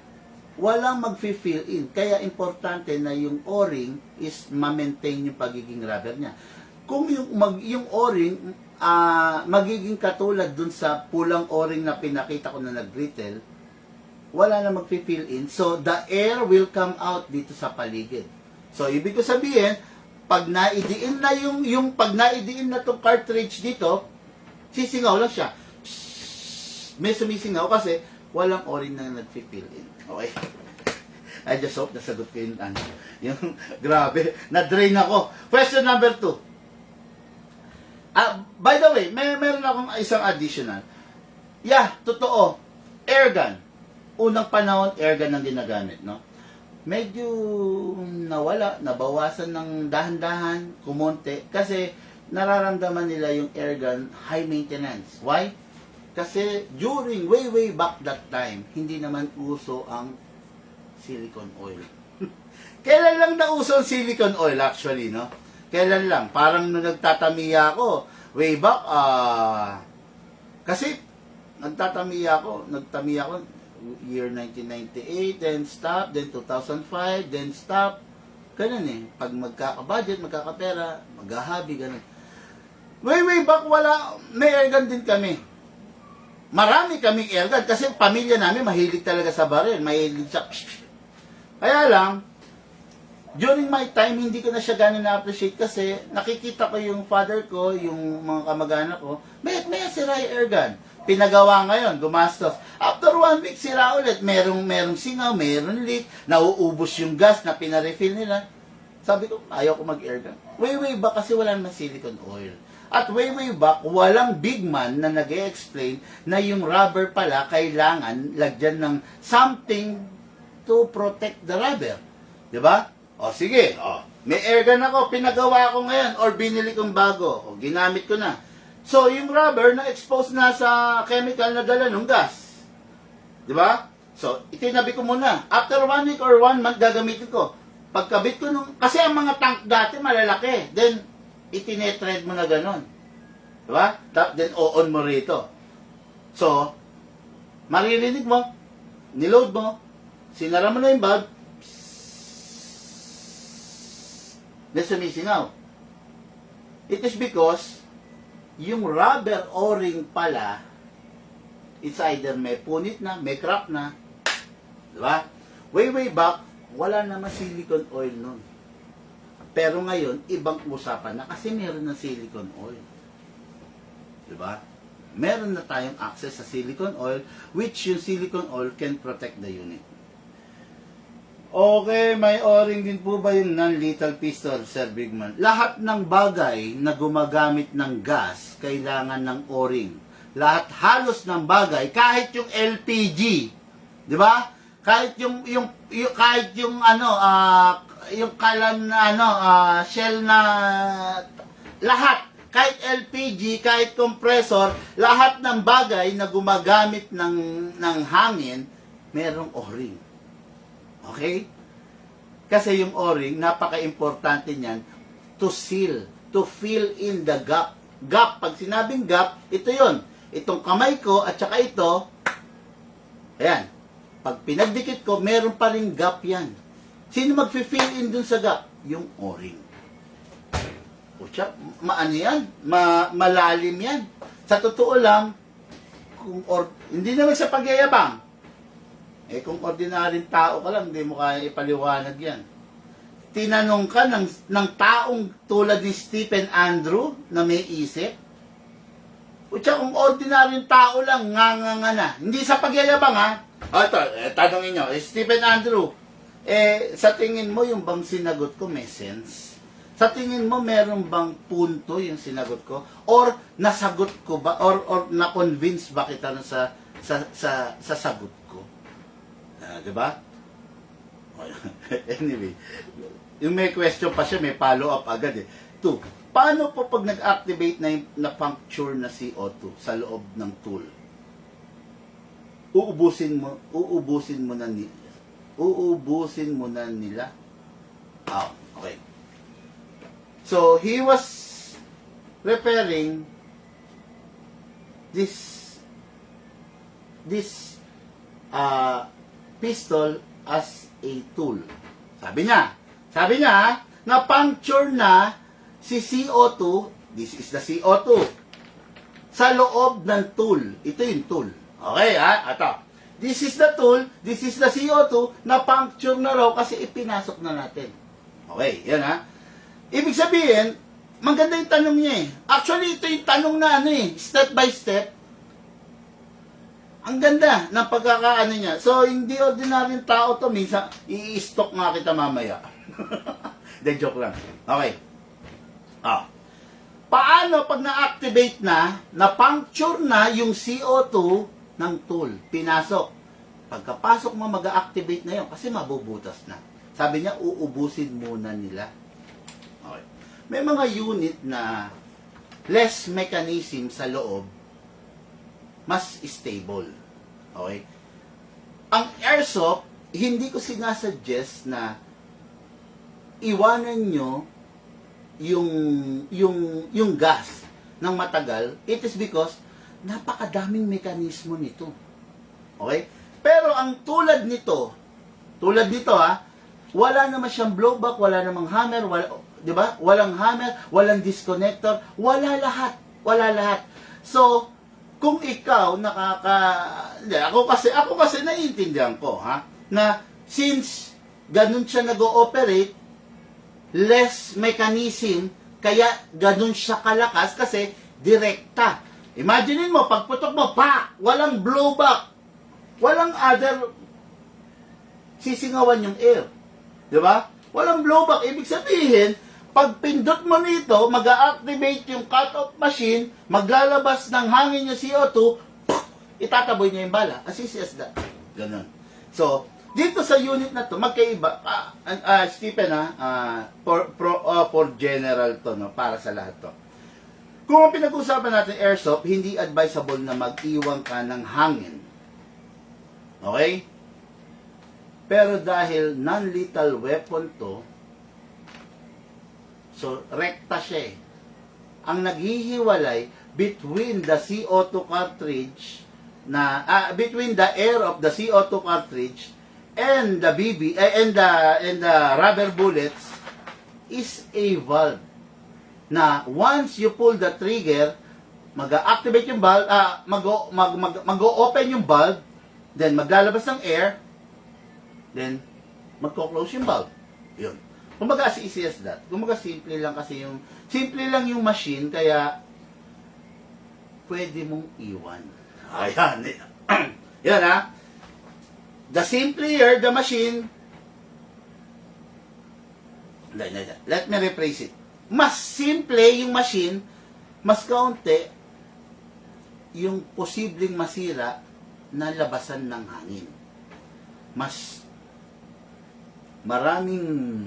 walang mag-fill in. Kaya importante na yung o-ring is ma-maintain yung pagiging rubber niya. Kung yung o-ring magiging katulad dun sa pulang o-ring na pinakita ko na nag-brittle, wala na mag-fill in. So, the air will come out dito sa paligid. So, ibig ko sabihin, pag naidiin na pag naidiin na tong cartridge dito, sisingaw lang siya. May sumisingaw kasi walang o-ring na nag-fill in. Okay? I just hope nasagot ko yung grabe, na-drain ako. Question number 2. By the way, meron akong isang additional. Yeah, totoo. Airgun. Unang panahon, airgun ang ginagamit, no? Medyo nawala, nabawasan ng dahan-dahan, kumonte, kasi nararamdaman nila yung airgun high maintenance. Why? Kasi during, way back that time, hindi naman uso ang silicone oil. Kailan lang nauso ang silicone oil actually, no? Kailan lang? Parang nung nagtatamiya ako, way back, kasi nagtamiya ako, year 1998, then stop, then 2005, then stop. Ganun eh. Pag magkaka-budget, magkakapera, maghahabi, ganun. Way back, may airgun din kami. Marami kaming airgun kasi pamilya namin mahilig talaga sa baril, mahilig sa... Kaya lang, during my time, hindi ko na siya ganun na-appreciate kasi nakikita ko yung father ko, yung mga kamag-anak ko, may sira yung airgun. Pinagawa ngayon, gumastos. After 1 week, sira ulit. Merong singaw, merong leak, nauubos yung gas na pinarefill nila. Sabi ko, ayaw ko mag-airgun. Way back kasi wala naman silicone oil. At way back, walang big man na nag-e-explain na yung rubber pala kailangan lagyan ng something to protect the rubber. Diba? O sige, may airgun ako, pinagawa ko ngayon, or binili kong bago, o ginamit ko na. So, yung rubber na-expose na sa chemical na dala ng gas. Di ba? So, itinabi ko muna. After 1 week or 1 month, gagamitin ko. Pagkabit ko kasi ang mga tank dati malalaki. Then, itinetread mo na ganon. Di ba? Then, on mo rito. So, maririnig mo, niload mo, sinara mo na yung valve, then sumisingaw. It is because yung rubber o-ring pala, it's either may punit na, may crack na. Diba? Way back, wala naman silicone oil nun. Pero ngayon, ibang usapan na kasi meron na silicone oil. Diba? Meron na tayong access sa silicone oil, which yung silicone oil can protect the unit. Okay, may o-ring din po ba yung non-lethal pistol, Sir Bigman? Lahat ng bagay na gumagamit ng gas, kailangan ng o-ring. Lahat halos ng bagay, kahit yung LPG, di ba? Kahit yung kalan na shell na lahat, kahit LPG, kahit compressor, lahat ng bagay na gumagamit ng hangin, merong o-ring. Okay? Kasi yung o-ring, napaka-importante niyan to seal, to fill in the gap. Gap, pag sinabing gap, ito yon. Itong kamay ko at saka ito, ayan. Pag pinagdikit ko, meron pa rin gap yan. Sino mag-fill in dun sa gap? Yung o-ring. Maano yan? Malalim yan. Sa totoo lang, hindi naman sa pagyayabang. Kung ordinaryong tao ka lang, hindi mo kaya ipaliwanag yan. Tinanong ka ng taong tulad ni Stephen Andrew na may isip, kung ordinaryong tao lang, nga na. Hindi sa pagyayabang, ha? Tanongin nyo, Stephen Andrew, sa tingin mo yung bang sinagot ko may sense? Sa tingin mo meron bang punto yung sinagot ko? Or nasagot ko ba? Or na-convince ba kita sa sagot ko? Diba? Anyway, yung may question pa siya, may follow-up agad eh. 2. Paano po pag nag-activate na puncture na CO2 sa loob ng tool? Uubusin mo na nila. Ah, okay. So, he was repairing this pistol as a tool. Sabi niya, na-puncture na si CO2, this is the CO2, sa loob ng tool. Ito yung tool. Okay, ito. This is the tool, this is the CO2, na-puncture na raw kasi ipinasok na natin. Okay, yan Ibig sabihin, maganda yung tanong niya Actually, ito yung tanong na step by step. Ang ganda ng pagkakaano niya. So, hindi ordinaryong tao to. Minsan, i-stock nga kita mamaya. De, joke lang. Okay. Paano pag na-activate na-puncture na yung CO2 ng tool? Pinasok. Pagkapasok mo, mag-activate na yun kasi mabubutas na. Sabi niya, uubusin muna nila. Okay. May mga unit na less mechanism sa loob, mas stable. Okay? Ang airsoft, hindi ko sinasuggest na iwanan nyo yung gas ng matagal. It is because napakadaming mekanismo nito. Okay? Pero ang tulad nito wala naman siyang blowback, wala namang hammer, di ba? Walang hammer, walang disconnector, wala lahat. So, kung ikaw ako kasi naiintindihan ko na since ganun siya nag-ooperate, less mechanism, kaya ganun siya kalakas kasi direkta. Imagine mo, pagputok mo, walang blowback, walang other sisingawan yung air. Di ba? Walang blowback. Ibig sabihin, pag pindot mo nito, mag-activate yung cut-off machine, maglalabas ng hangin yung CO2, itataboy niya yung bala. As easy as that. Ganun. So, dito sa unit na to, magkaiba. Stephen, for general to, para sa lahat to. Kung ang pinag-usapan natin airsoft, hindi advisable na mag-iwan ka ng hangin. Okay? Pero dahil non-lethal weapon to, so rekta siya Ang naghihiwalay between the CO2 cartridge between the air of the CO2 cartridge and the and the rubber bullets is a valve na once you pull the trigger, mag-activate yung valve, mag-open yung valve, then maglalabas ng air, then magko-close yung valve. Yun. Kumbaga as easy as that. Kumbaga simple lang yung machine, kaya pwede mong iwan. Ayan. Yan The simpler the machine, let me rephrase it. Mas simple yung machine, mas kaunti yung posibleng masira na labasan ng hangin. Mas maraming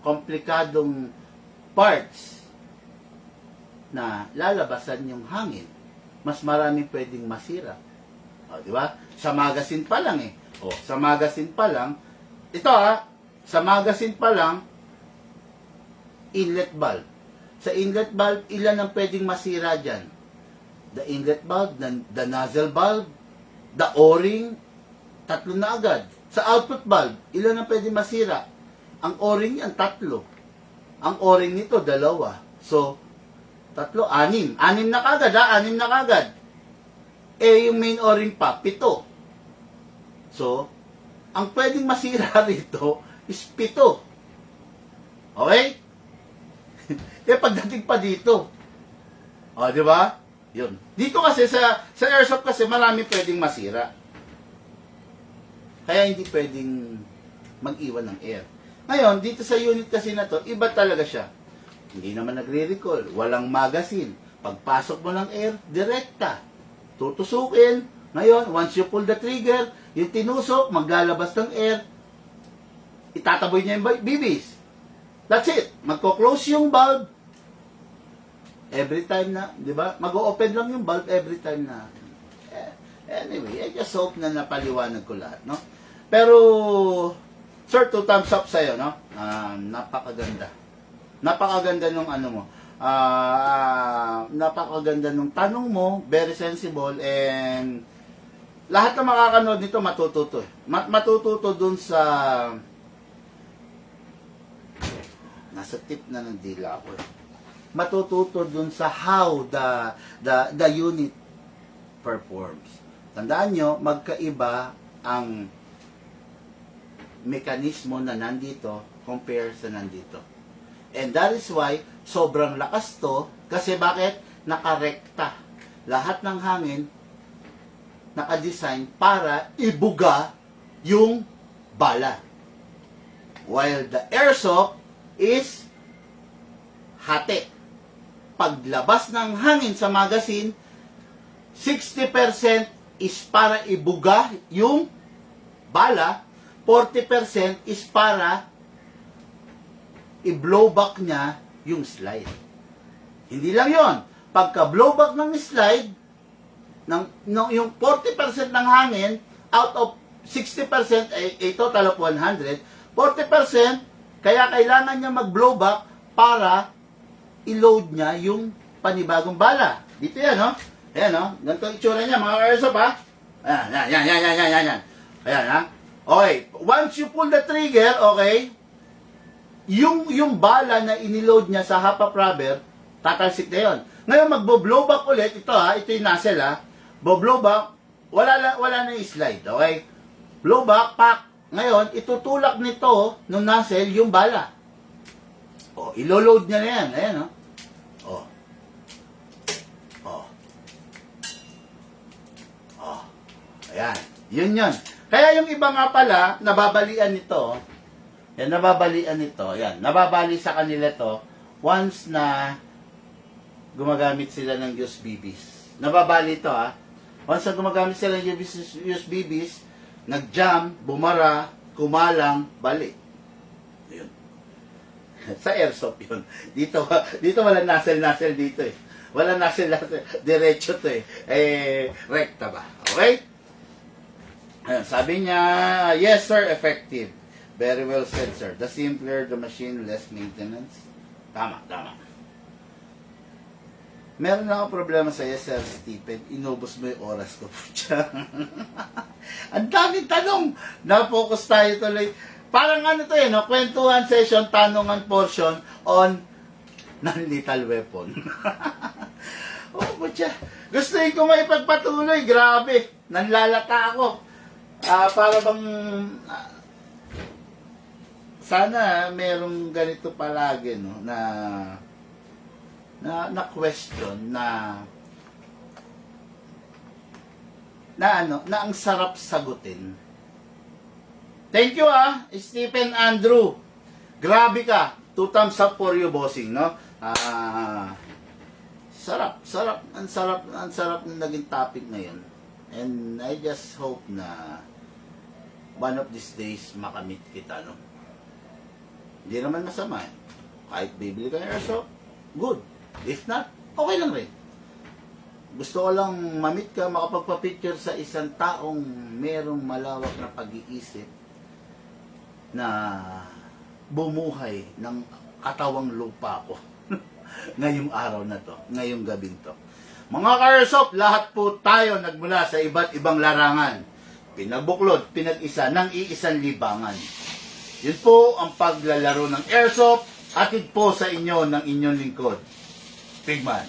komplikadong parts na lalabasan yung hangin. Mas maraming pwedeng masira. Di ba? Sa magazine pa lang sa magazine pa lang, sa magazine pa lang, inlet valve. Sa inlet valve, ilan ang pwedeng masira dyan? The inlet valve, the nozzle valve, the O-ring, 3 na agad. Sa output valve, ilan ang pwedeng masira? Ang O-ring yan, 3. Ang O-ring nito, 2. So, 3, 6. 6 na kagad, 6 na kagad. Yung main O-ring pa, 7. So, ang pwedeng masira rito is 7. Okay? Pagdating pa dito. Di ba? Yun. Dito kasi sa airsoft kasi marami pwedeng masira. Kaya hindi pwedeng mag-iwan ng air. Ngayon, dito sa unit kasi na to, iba talaga siya. Hindi naman nagre-recoil. Walang magazine. Pagpasok mo ng air, direkta. Tutusukin. Ngayon, once you pull the trigger, yung tinusok, maglalabas ng air, itataboy niya yung bibis. That's it. Magko-close yung bulb every time na, di ba? Mag-o-open lang yung bulb every time na. Anyway, I just hope na napaliwanag ko lahat, no? Pero, sir, 2 thumbs up sa'yo, no? Napakaganda. Napakaganda nung ano mo. Napakaganda nung tanong mo, very sensible, and lahat na makakanood nito matututo. Matututo dun sa nasa tip na ng dila ako. Matututo dun sa how the unit performs. Tandaan nyo, magkaiba ang mekanismo na nandito compare sa nandito. And that is why sobrang lakas to kasi bakit? Nakarekta. Lahat ng hangin naka-design para ibuga yung bala. While the airsoft is hati. Paglabas ng hangin sa magazine, 60% is para ibuga yung bala, 40% is para i-blow back niya yung slide. Hindi lang yon. Pagka blow back ng slide, yung 40% ng hangin, out of 60%, ay total of 100, 40%, kaya kailangan niya mag-blow back para i-load niya yung panibagong bala. Dito yan, no? Ayan, no? Ganito ang itsura niya, mga airsoft, ha? Ayan. Ayan, ha? Okay. Once you pull the trigger, okay, yung bala na iniload niya sa half-up rubber, tatalsik na yun. Ngayon, magbo-blow back ulit. Ito, ha? Ito yung nozzle, ha? Bo-blow back, wala na yung slide, okay? Blow back, pack. Ngayon, itutulak nito, nung nozzle, yung bala. O, ilo-load niya na yan. Ayan, no? Ayan. Yun. Kaya yung iba nga pala, nababalian nito. Yan, nababalian nito. Yan, nababali sa kanila to once na gumagamit sila ng USBs. Nababali to, ha. Once na gumagamit sila ng USBs, nag-jam, bumara, kumalang, balik. Yun. Sa airsoft yun. Dito wala nozzle dito eh. Wala nozzle, diretso to eh. Rekta ba? Okay? Ayan, sabi niya, yes sir, effective. Very well said sir. The simpler the machine, less maintenance. Tama. Meron na ako problema sa yes sir, Stephen. Inubos mo yung oras ko. Ang daming tanong. Na-focus tayo tuloy. Parang ano to no? Kwentuhan session, tanungan portion on non-lethal weapon. Putya. Gusto ko maipagpatuloy. Grabe. Nanlalata ako. Para bang sana merong ganito palagi no na question na ang sarap sagutin. Thank you Stephen Andrew. Grabe ka. 2 thumbs up for you, bossing, no? Ang sarap ng naging topic ngayon. And I just hope na one of these days makamit kita, no? Hindi naman masama. Kahit bibili ka ng airsoft, good. If not, okay lang rin. Gusto ko lang mamit ka, makapagpa-picture sa isang taong merong malawak na pag-iisip na bumuhay ng katawang lupa ko ngayong araw na to, ngayong gabing to. Mga ka-airsoft, lahat po tayo nagmula sa iba't ibang larangan. Pinagbuklod, pinag-isa ng iisang libangan. Yun po ang paglalaro ng airsoft, atid po sa inyo ng inyong lingkod, Pigman.